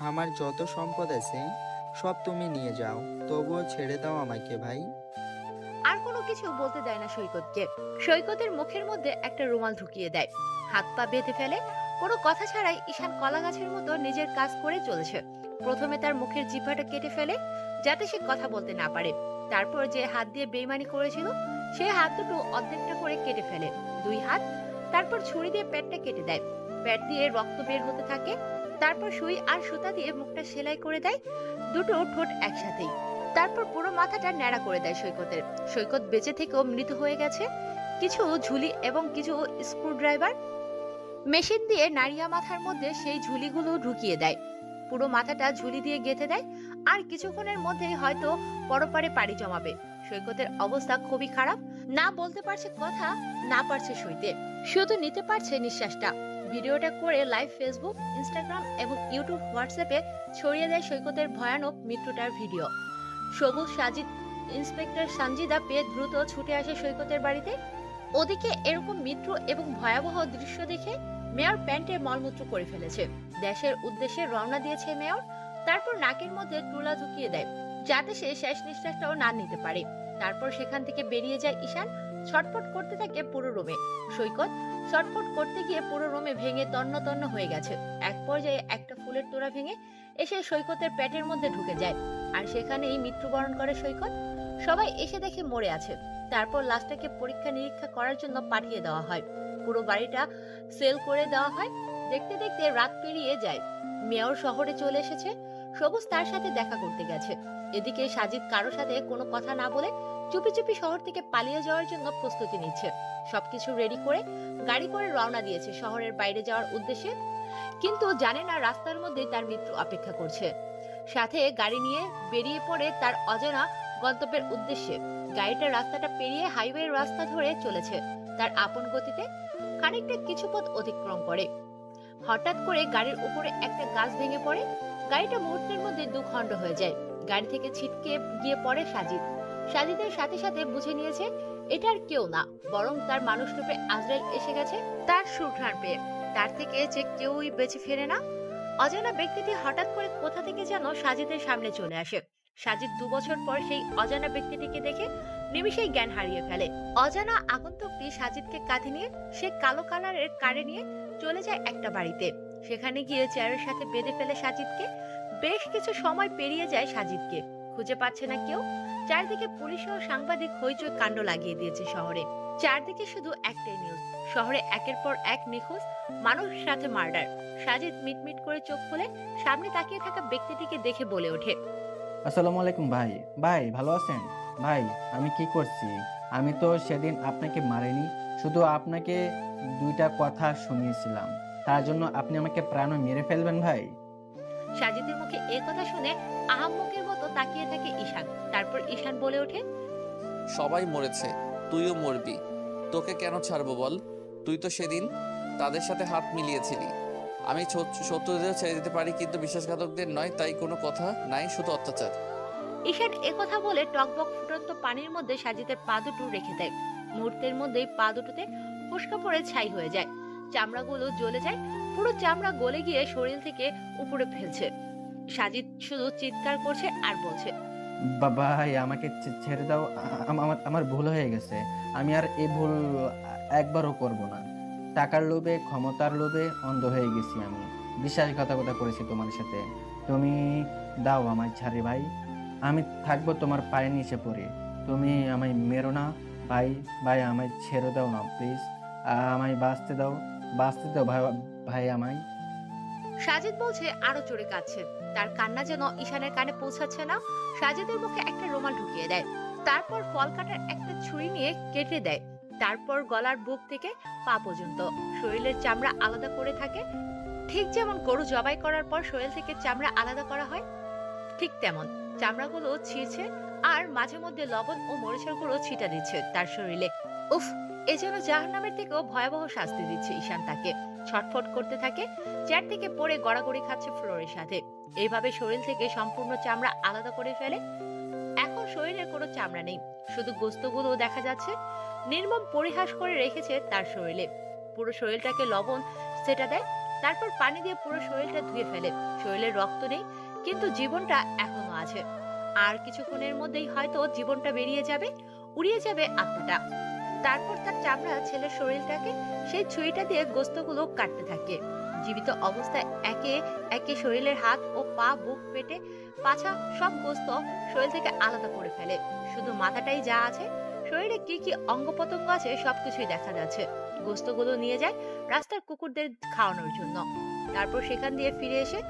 আমার যত সম্পদ আছে সব তুমি নিয়ে যাও, তবুও ছেড়ে দাও আমাকে ভাই। আর কোনো কিছু বলতে দেয় না সৈকতকে। সৈকতের মুখের মধ্যে একটা রুমাল ঢুকিয়ে দেয়, হাত পা বেঁধে ফেলে। কোনো কথা ছাড়াই ঈশান কলা গাছের মতো নিজের কাজ করে চলেছে। প্রথমে তার মুখের জিহ্বাটা কেটে ফেলে, যাতে সে কথা বলতে না পারে। তারপর যে হাত দিয়ে বেইমানি করেছিল সে হাত দুটো অর্ধেকটা করে কেটে ফেলে, 2 হাত। তারপর ছুরি দিয়ে পেটটা কেটে দেয়, পেট দিয়ে রক্ত বের হতে থাকে। তারপর সুই আর সুতা দিয়ে মুখটা সেলাই করে দেয়, দুটো ঠোঁট একসাথেই। তারপর পুরো মাথাটা ন্যাড়া করে দেয় সৈকতের। সৈকত বেঁচে থেকেও মৃত হয়ে গেছে। কিছু ঝুলি এবং কিছু স্ক্রুড্রাইভার মেশিন দিয়ে নারিয়া মাথার মধ্যে সেই ঝুলিগুলো ঢুকিয়ে দেয়। পুরো মাথাটা ঝুলি দিয়ে গেঁথে দেয়। আর কিছুক্ষণের মধ্যেই হয়তো পরপারে পাড়ি জমাবে। সৈকতের অবস্থা খুবই খারাপ, না বলতে পারছে কথা, না পারছে সইতে, শুধু নিতে পারছে নিঃশ্বাসটা। ভিডিওটা করে লাইভ ফেসবুক, ইনস্টাগ্রাম এবং ইউটিউব, হোয়াটসঅ্যাপে ছড়িয়ে দেয় সৈকতের ভয়ানক মৃত্যুটার ভিডিও। সবুজ, সাজিদ, ইন্সপেক্টর সঞ্জিদা পেয়ে দ্রুত ছুটে আসে সৈকতের বাড়িতে। ওদিকে এরকম মৃত্যু এবং ভয়াবহ দৃশ্য দেখে মেয়র প্যান্টে মলমূত্র করে ফেলেছে। দেশের উদ্দেশ্যে রওনা দিয়েছে মেয়র। তারপর নাকের মধ্যে তুলা ঢুকিয়ে দেয়, যাতে সে শেষ নিঃশ্বাসটাও না নিতে পারে। তারপর সেখান থেকে বেরিয়ে যায় ঈশান। ছটফট করতে থাকে পুরো রুমে। সৈকত ছটফট করতে গিয়ে পুরো রুমে ভেঙে তন্ন তন্ন হয়ে গেছে। এক পর্যায়ে একটা ফুলের তোড়া ভেঙে এসে সৈকতের পেটের মধ্যে ঢুকে যায়, আর সেখানেই মৃত্যুবরণ করে সৈকত। সবাই এসে দেখে মরে আছে। তারপর লাশটাকে পরীক্ষা নিরীক্ষা করার জন্য পাঠিয়ে দেওয়া হয়। পুরো বাড়িটা সেল করে দেওয়া হয়। দেখতে দেখতে রাত পেরিয়ে যায়। মেয়র শহরে চলে এসেছে। সবুজ তার সাথে দেখা করতে গেছে। এদিকে সাজিদ কারো সাথে কোনো কথা না বলে চুপি চুপি শহর থেকে পালিয়ে যাওয়ার জন্য প্রস্তুতি নিচ্ছে। সবকিছু রেডি করে গাড়ি করে রওনা দিয়েছে শহরের বাইরে যাওয়ার উদ্দেশ্যে, কিন্তু জানে না রাস্তার মধ্যে তার মৃত্যু অপেক্ষা করছে। সাথে গাড়ি নিয়ে বেরিয়ে পড়ে তার অজানা গন্তব্যের উদ্দেশ্যে। গাড়িটা রাস্তাটা পেরিয়ে হাইওয়ে রাস্তা ধরে চলেছে তার আপন গতিতে। খানিকটা কিছু পথ অতিক্রম করে হঠাৎ করে গাড়ির উপরে একটা গাছ ভেঙে পড়ে। গাড়িটা মুহূর্তের মধ্যে 2 খণ্ড হয়ে যায়। গাড়ি থেকে ছিটকে গিয়ে পড়ে সাজিদ। সাজিদের সাথে সাথে বুঝে নিয়েছে এটা আর কেউ না, বরং তার মানুষ রূপে আজরাইল এসে গেছে তার সুঘ্রাণ পেয়ে। তার থেকে যে কেউই বেঁচে ফেরে না। অজানা ব্যক্তিটি হঠাৎ করে কোথা থেকে যেন সাজিদের সামনে চলে আসে। সাজিদ 2 বছর পর সেই অজানা ব্যক্তিটিকে দেখে নিমিষেই জ্ঞান হারিয়ে ফেলে। অজানা আগন্তুকটি সাজিদকে কাঁধে নিয়ে সে কালো কালারের কারে নিয়ে চলে যায় একটা বাড়িতে। সেখানে গিয়ে চেয়ারের সাথে বেঁধে ফেলে সাজিদকে। বেশ কিছু সময় পেরিয়ে যায়, সাজিদকে খুঁজে পাচ্ছে না কেউ। চারদিকে পুলিশ ও সাংবাদিক হইচই কাণ্ড লাগিয়ে দিয়েছে শহরে। চারদিকে শুধু একটাই নিউজ, শহরে একের পর এক নিখোঁজ মানুষ, সাথে মার্ডার। সাজিদ মিটমিট করে চোখ খুলে সামনে তাকিয়ে থাকা ব্যক্তিটিকে দেখে বলে ওঠে, আসসালামু আলাইকুম ভাই। ভাই ভালো আছেন? ভাই আমি কি করছি? আমি তো সেদিন আপনাকে মারিনি, শুধু আপনাকে 2টা কথা শুনিয়েছিলাম। তার জন্য আপনি আমাকে প্রাণে মেরে ফেলবেন ভাই? সাজিদের মুখে এ কথা শুনে আহাম্মকের মতো তাকিয়ে থাকে ঈশান। তারপর ঈশান বলে ওঠে, সবাই মরেছে, তুইও মরবি। তোকে কেন ছাড়বো বল? তুই তো সেদিন তাদের সাথে হাত মিলিয়েছিলি। আমি শত্রুদের ছেড়ে দিতে পারি কিন্তু বিশ্বাসঘাতকদের নয়, তাই কোনো কথা নাই, শুধু অত্যাচার। ঈশান একথা বলে টকবক ফুটন্ত পানির মধ্যে সাজিদের পা দুটো রেখে দেয়। মুহূর্তের মধ্যেই পা দুটোতে ফোসকা পড়ে ছাই হয়ে যায়, চামড়াগুলো জ্বলে যায়, পুরো চামড়া গলে গিয়ে শরীর থেকে উপরে ফেলছে। সাজিদ শুধু চিৎকার করছে আর বলছে, ভাই আমাকে ছেড়ে দাও, আমার ভুল হয়ে গেছে। আমি আর এই ভুল একবারও করব না। টাকার লোভে, ক্ষমতার লোভে অন্ধ হয়ে গেছি আমি। বিশ্বাসঘাতকতা করেছি তোমার সাথে। তুমি দাও আমায় ছাড়ি ভাই, আমি থাকবো তোমার পায়ের নিচে পড়ে। তুমি আমায় মেরো না ভাই, ভাই আমায় ছেড়ে দাও না প্লিজ, আমায় বাঁচতে দাও ভাই, ভাই আমায়। সাজিদ বলছে আরো জোরে কাঁদছে। তার কান্না যেন ঈশানের কানে পৌঁছাচ্ছে না। সাজিদের মুখে একটা রুমাল ঢুকিয়ে দেয়, তারপর ফল কাটার একটা ছুরি নিয়ে কেটে দেয়। তারপর গলার বুক থেকে পা পর্যন্ত শরীরের চামড়া আলাদা করে থাকে। ঠিক যেমন গরু জবাই করার পর শরীর থেকে চামড়া আলাদা করা হয়, ঠিক তেমন চামড়াগুলো ছিঁড়ছে আর মাঝে মধ্যে লবণ ও মরিচের গুঁড়ো ছিটা দিচ্ছে তার শরীরে। উফ, এ যেন জাহান্নামের থেকেও ভয়াবহ শাস্তি দিচ্ছে ঈশান তাকে। ছটফট করতে থাকে, চেয়ার থেকে পড়ে গড়াগড়ি খাচ্ছে ফ্লোরের সাথে। এইভাবে শরীর থেকে সম্পূর্ণ চামড়া আলাদা করে ফেলে। এখন শরীরে কোনো চামড়া নেই, শুধু গোস্তগুলো দেখা যাচ্ছে। নির্মম পরিহাস করে রেখেছে তার শরীরে। পুরো শরীরটাকে লবণ সেটা দেয়, তারপর পানি দিয়ে পুরো শরীরটা ধুয়ে ফেলে। শরীরে রক্ত নেই, কিন্তু জীবনটা এখনো আছে। আর কিছুক্ষণের মধ্যেই হয়তো জীবনটা বেরিয়ে যাবে, উড়িয়ে যাবে আত্মাটা। তারপর তার চামড়া ছেলের শরীরটাকে সেই ছুরিটা দিয়ে গোস্তগুলো কাটতে থাকে। জীবিত অবস্থায় একে একে শরীরের হাত ও পা, বুক, পেটে, পাছা সব গোস্ত শরীর থেকে আলাদা করে ফেলে। শুধু মাথাটাই যা আছে, শরীরে কি কি অঙ্গ প্রত্যঙ্গ আছে সবকিছুই দেখা যাচ্ছে। গোস্তগুলো নিয়ে যায় রাস্তার কুকুরদের খাওয়ানোর জন্য। তারপর সেখান দিয়ে ফিরে এসে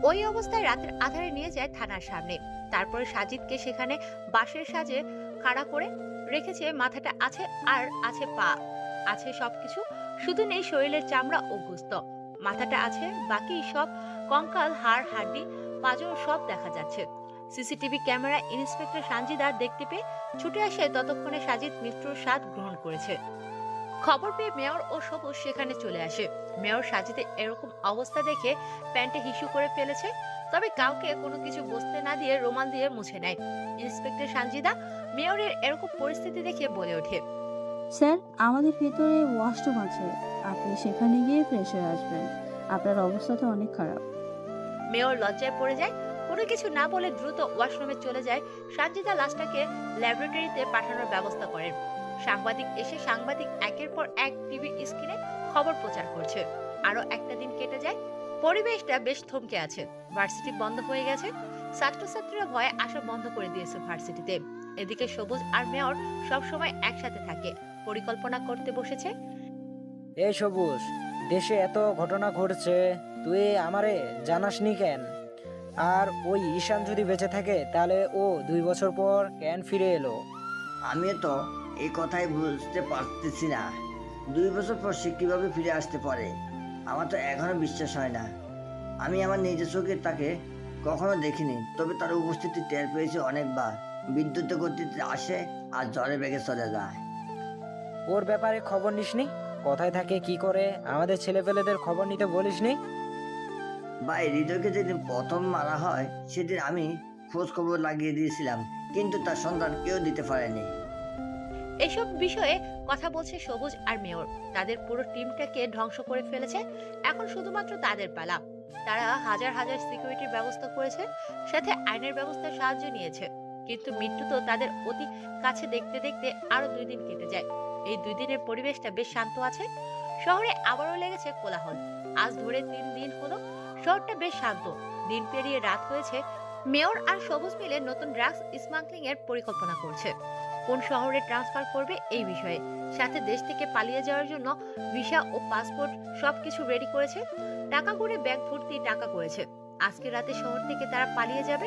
ওই অবস্থায় রাতের আধারে নিয়ে যায় থানার সামনে। তারপর সাজিদকে সেখানে বাঁশের সাজে খাড়া করে রেখেছে। মাথাটা আছে আর আছে পা, আছে সবকিছু, শুধু নেই শরীরের চামড়া ও গোস্ত। মাথাটা আছে, বাকি সব কঙ্কাল, হাড়, হাড্ডি, পাঁজর সব দেখা যাচ্ছে। সিসিটিভি ক্যামেরা ইন্সপেক্টর সানজিদা দেখতে পেয়ে ছুটে আসে। ততক্ষণে সাজিদ মৃত্যুর স্বাদ গ্রহণ করেছে। খবর পেয়ে মেয়র ও সবুজ সেখানে চলে আসে। মেয়র সাজিদের এরকম অবস্থা দেখে প্যান্টে হিসু করে ফেলেছে, তবে কাউকে কোনো কিছু বসতে না দিয়ে রুমাল দিয়ে মুছে নেয়। ইন্সপেক্টর সানজিদা মেয়রের এরকম পরিস্থিতি দেখে বলে ওঠে, স্যার, আমাদের ভেতরে ওয়াশরুম আছে, আপনি সেখানে গিয়ে ফ্রেশ হয়ে আসবেন। আপনার অবস্থা তো অনেক খারাপ। মেয়র লজ্জায় পড়ে যায়, কোনো কিছু না বলে দ্রুত ওয়াশরুমে চলে যায়। সানজিদা লাশটাকে ল্যাবরেটরিতে পাঠানোর ব্যবস্থা করেন। সাংবাদিক এসে সাংবাদিক একের পর এক টিভির স্ক্রিনে খবর প্রচার করছে। আরো একটা দিন কেটে যায়, পরিবেশটা বেশ থমকে আছে। ভার্সিটি বন্ধ হয়ে গেছে, ছাত্রছাত্রীরা ভয়ে আসা বন্ধ করে দিয়েছে ভার্সিটিতে। এদিকে সবুজ আর মেয়র সবসময় একসাথে থাকে, পরিকল্পনা করতে বসেছে। এই সবুজ, দেশে এত ঘটনা ঘটছে, তুই আমারে জানাসনি কেন? আর ওই ঈশান যদি বেঁচে থাকে তাহলে ও 2 বছর পর কেন ফিরে এলো? আমি তো এই কথাই বুঝতে পারতেছি না, 2 বছর পর সে কিভাবে ফিরে আসতে পারে। আমার তো এখনো বিশ্বাস হয় না। আমি আমার নিজের চোখে তাকে কখনো দেখিনি, তবে তার উপস্থিতি টের পেয়েছি অনেকবার। বিদ্যুতের গতিতে আসে আর ঝড়ে বেগে চলে যায়। ওর ব্যাপারে খবর নিসনি? কোথায় থাকে, কি করে? আমাদের ছেলেপেলেদের খবর নিতে বলিসনি? ভাই, হৃদয়কে যেদিন প্রথম মারা হয় সেদিন আমি খোঁজ খবর লাগিয়ে দিয়েছিলাম, কিন্তু তার সন্ধান কেউ দিতে পারেনি। এসব বিষয়ে কথা বলছে সবুজ আর মেয়র। তাদের পুরো টিমটাকে ধ্বংস করে ফেলেছে, এখন শুধুমাত্র তাদের পালা। তারা হাজার হাজার সিকিউরিটির ব্যবস্থা করেছে, সাথে আইনের ব্যবস্থার সাহায্য নিয়েছে, কিন্তু মৃত্যু তো তাদের অতি কাছে দেখতে দেখতে আরো 2 দিন কেটে যায়। এই 2 দিনের পরিবেশটা বেশ শান্ত আছে। শহরে আবারও লেগেছে কোলাহল। আজ ধরে 3 দিন হলো শহরটা বেশ শান্ত। দিন পেরিয়ে রাত হয়েছে। মেয়র আর সবুজ মিলে নতুন ড্রাগস স্মাগলিং এর পরিকল্পনা করছে। কোন শহরে ট্রান্সফার করবে এই বিষয়ে, সাথে দেশ থেকে পালিয়ে যাওয়ার জন্য ভিসা ও পাসপোর্ট সবকিছু রেডি করেছে। টাকা করে ব্যাগ ভর্তি টাকা করেছে। আজকে রাতে শহর থেকে তারা পালিয়ে যাবে।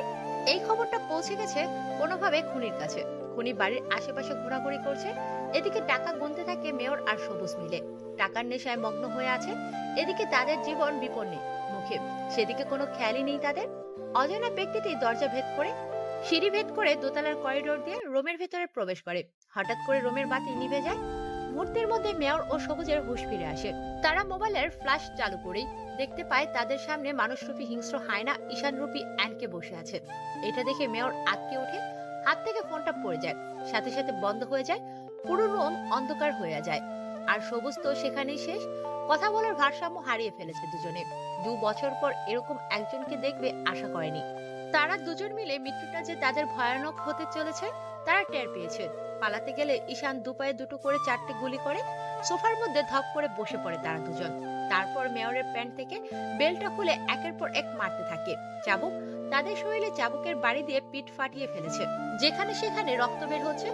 এই খবরটা পৌঁছে গেছে কোনোভাবে খুনির কাছে। খুনি বাড়ির আশেপাশে ঘোরাঘুরি করছে। এদিকে টাকা গুনতে থাকে মেয়র আর সবুজ মিলে। টাকার নেশায় মগ্ন হয়ে আছে। এদিকে তাদের জীবন বিপন্নে মুখে, সেদিকে কোনো খেয়ালই নেই তাদের। অজানা ব্যক্তিটি দরজা ভেদ করে, সিঁড়ি ভেদ করে দোতলার করিডোর দিয়ে রুমের ভেতরে প্রবেশ করে। হঠাৎ করে রুমের বাতি নিভে যায়। মুহূর্তের মধ্যে মেয়র ও সবুজের হুঁশ ফিরে আসে। তারা মোবাইলের ফ্ল্যাশ চালু করেই দেখতে পায় তাদের সামনে মানুষরূপী হিংস্র হায়না ঈশানরূপী অ্যানকে বসে আছে। এটা দেখে মেয়র আঁতকে ওঠে, হাত থেকে ফোনটা পড়ে যায়, সাথে সাথে বন্ধ হয়ে যায়, পুরো রুম অন্ধকার হয়ে যায়। আর সবুজ তো সেখানেই শেষ, কথা বলার ভারসাম্য হারিয়ে ফেলেছে দুজনে। 2 বছর পর এরকম একজনকে দেখবে আশা করেনি। তারা দুজন মিলে মৃত্যুটা যে তাদের ভয়ানক হতে চলেছে তারা টের পেয়েছে। পালাতে গেলে ঈশান দুপায়ে দুটো করে 4টে গুলি করে সোফার মধ্যে ধপ করে বসে পড়ে তারা দুজন। তারপর মেয়রের প্যান্ট থেকে বেল্টটা খুলে একের পর এক মারতে থাকে। চাবুক তাদের শরীরে চাবুকের বাড়ি দিয়ে পিঠ ফাটিয়ে ফেলেছে, যেখানে সেখানে রক্ত বের হচ্ছে।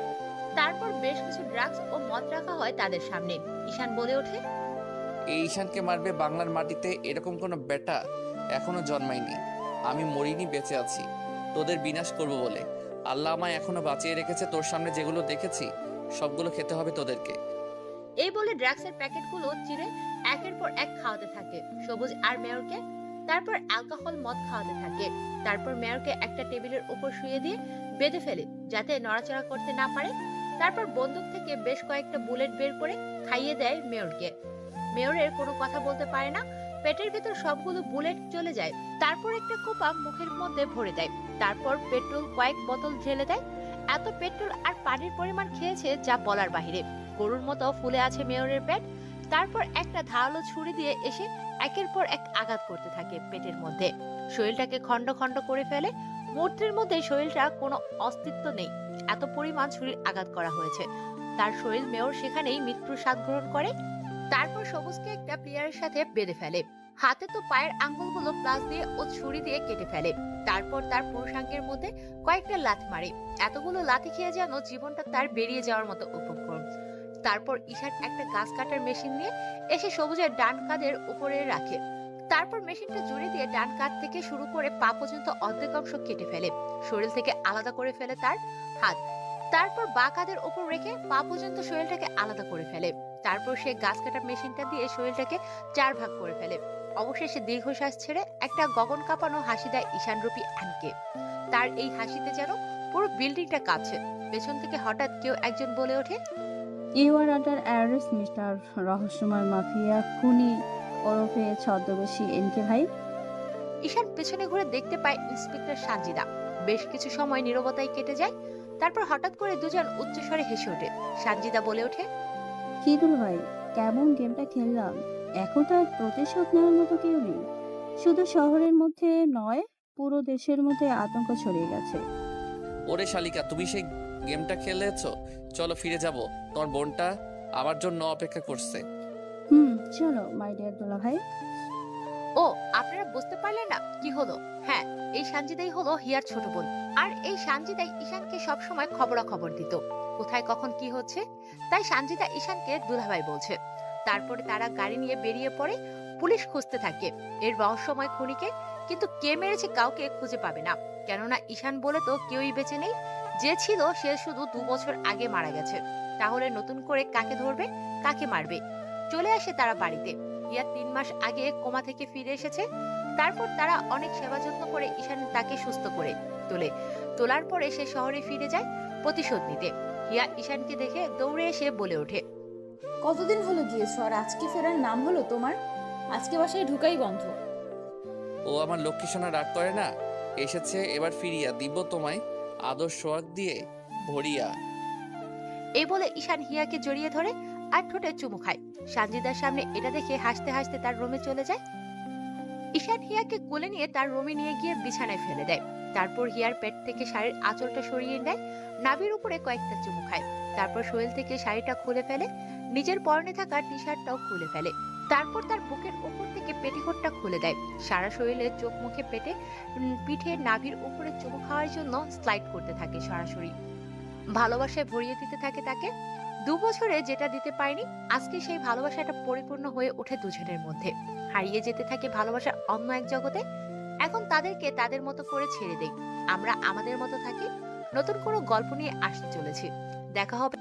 তারপর বেশ কিছু ড্রাগস ও মদ রাখা হয় তাদের সামনে। ঈশান বলে ওঠে, এই ঈশানকে মারবে বাংলার মাটিতে এরকম কোনো বেটা এখনো জন্মায়নি। আমি মরিনি, বেঁচে আছি তোদের বিনাশ করব বলে। আল্লাহ আমায় এখনো বাঁচিয়ে রেখেছে। তোর সামনে যেগুলো দেখেছি সবগুলো খেতে হবে তোদেরকে। এই বলে ড্রাগসের প্যাকেটগুলো চিরে একের পর এক খাওয়াতে থাকে সবুজ আর মেয়রকে। তারপর অ্যালকোহল মদ খাওয়াতে থাকে। তারপর মেয়রকে একটা টেবিলের উপর শুয়ে দিয়ে বেঁধে ফেলে যাতে নড়াচড়া করতে না পারে। তারপর বন্দুক থেকে বেশ কয়েকটা বুলেট বের করে খাইয়ে দেয় মেয়রকে। মেয়রের কোনো কথা বলতে পারে না, পেটের ভেতর সবগুলো বুলেট চলে যায়। তারপর একটা কোপা মুখের মধ্যে ভরে দেয়। তারপর পেট্রোল কয়েক বোতল ঢেলে দেয়। এত পেট্রোল আর পানির পরিমাণ খেয়েছে যা বলার বাহিরে। গরুর মতো ফুলে আছে মেয়রের পেট। তারপর একটা ধারালো ছুরি দিয়ে এসে একের পর এক আঘাত করতে থাকে পেটের মধ্যে। শরীরটাকে খন্ড খন্ড করে ফেলে। মুহূর্তের মধ্যে শরীরটা কোনো অস্তিত্ব নেই, এত পরিমাণ ছুরির আঘাত করা হয়েছে। তার শরীর মেয়র সেখানেই মৃত্যুর স্বাদ গ্রহণ করে। তারপর সবুজকে একটা প্লেয়ারের সাথে বেঁধে ফেলে। হাতে তো পায়ের আঙ্গুলগুলো প্লাস দিয়ে ও ছুরি দিয়ে কেটে ফেলে। তারপর তার পুরুষাঙ্গের মধ্যে কয়েকটা লাথি মারে। এতগুলো লাথি খেয়ে যেন জীবনটা তার বেরিয়ে যাওয়ার মতো উপক্রম। তারপর ঈশান একটা গাছ কাটার মেশিন নিয়ে এসে সবুজের ডান কাঁধের উপরে রাখে। তারপর মেশিনটা জুড়ে দিয়ে ডান কাঁধ থেকে শুরু করে পা পর্যন্ত অর্ধেক অংশ কেটে ফেলে। শরীর থেকে আলাদা করে ফেলে তার হাত। তারপর বাঁ কাঁধের উপর রেখে পা পর্যন্ত শরীরটাকে আলাদা করে ফেলে। তারপর সে গাছ কাটার মেশিনটা দিয়ে শরীরটাকে 4 ভাগ করে ফেলে। অবশেষে দীর্ঘশ্বাস ছেড়ে একটা গগন কাঁপানো হাসি দেয় ঈশানরূপী অ্যানকে। তার এই হাসিতে যেন পুরো বিল্ডিংটা কাঁপছে। পেছন থেকে হঠাৎ কেউ একজন বলে ওঠে, you are under arrest mister রহস্যময় মাফিয়া খুনি ওরফে ছদ্মবেশী এনকে ভাই। ঈশান পেছনে ঘুরে দেখতে পায় ইন্সপেক্টর সানজিদা। বেশ কিছু সময় নীরবতায় কেটে যায়। তারপর হঠাৎ করে দুজন উচ্চস্বরে হেসে ওঠে। সানজিদা বলে ওঠে, কি দুল ভাই, কেমন গেমটা খেললাম। এখন তো আর প্রতিশোধ নেওয়ার মতো কেউ নেই। শুধু শহরের মধ্যে নয়, পুরো দেশের মধ্যে আতঙ্ক ছড়িয়ে গেছে। ওরে শালিকা, তুমি সেই গেমটা খেলেছো? চলো ফিরে যাব, তোমার বোনটা আমার জন্য অপেক্ষা করছে। চলো মাই ডিয়ার দুলা ভাই। ও আপনারা বুঝতে পারলেন না কি হলো? হ্যাঁ, এই সানজিদাই হলো হিয়ার ছোট বোন। আর এই সানজিদাই ঈশানকে সবসময় খবরাখবর দিত, কোথায় কখন কি হচ্ছে। তাই সানজিদা ঈশানকে দুলাভাই বলছে। তারপরে তারা গাড়ি নিয়ে বেরিয়ে পড়ে। পুলিশ খুঁজতে থাকে এর রহস্যময় খুনিকে, কিন্তু কে মেরেছে কাউকে খুঁজে পাবে না। কেননা ঈশান বলে তো কেউই বেঁচে নেই। যে ছিল সে শুধু 2 বছর আগে মারা গেছে। তাহলে নতুন করে কাকে ধরবে, কাকে মারবে? চলে আসে তারা বাড়িতে। হিয়া 3 মাস আগে কোমা থেকে ফিরে এসেছে। তারপর তারা অনেক সেবা যত্ন করে ঈশান তাকে সুস্থ করে তোলার পরে সে শহরে ফিরে যায় প্রতিশোধ নিতে। হিয়া ঈশানকে দেখে দৌড়ে এসে বলে ওঠে, কতদিন হলো গিয়েছো আর আজকে ফেরার নাম হলো তোমার? আজকে বাসায় ঢুকাই বন্ধ। ও আমার লক্ষ্মী সোনা রাগ করে না, এসেছে এবার ফিরিয়া দিব তোমায় আদর সোয়াগ দিয়ে ভরিয়া। এই বলে ঈশান হিয়াকে জড়িয়ে ধরে আর ঠোঁটে চুমু খায়। সানজিদার সামনে এটা দেখে হাসতে হাসতে তার রুমে চলে যায়। ঈশান হিয়াকে কোলে নিয়ে তার রুমে নিয়ে গিয়ে বিছানায় ফেলে দেয়। তারপর হিয়ার পেট থেকে শাড়ির আঁচলটা সরিয়ে নেয়, নাভির উপরে কয়েকটা চুমু খায়। তারপর শরীর থেকে শাড়িটা খুলে ফেলে, নিজের পরনে থাকা টি শার্টটাও খুলে ফেলে। তারপর তার বুকের উপর থেকে পেটিকোটটা খুলে দেয়। সারা শরীরে চোখ মুখে পেটে পিঠে নাভির উপরে চুমু খাওয়ার জন্য স্লাইড করতে থাকে সরাসরি। ভালোবাসায় ভরিয়ে দিতে থাকে তাকে। 2 বছরে যেটা দিতে পারেনি, আজকে সেই ভালোবাসাটা পরিপূর্ণ হয়ে ওঠে দুজনের মধ্যে। হারিয়ে যেতে থাকে ভালোবাসার অন্য এক জগতে। এখন তাদেরকে তাদের মতো করে ছেড়ে দেই, আমরা আমাদের মতো থাকি। নতুন কোনো গল্প নিয়ে আসতে চলেছি। দেখা হবে।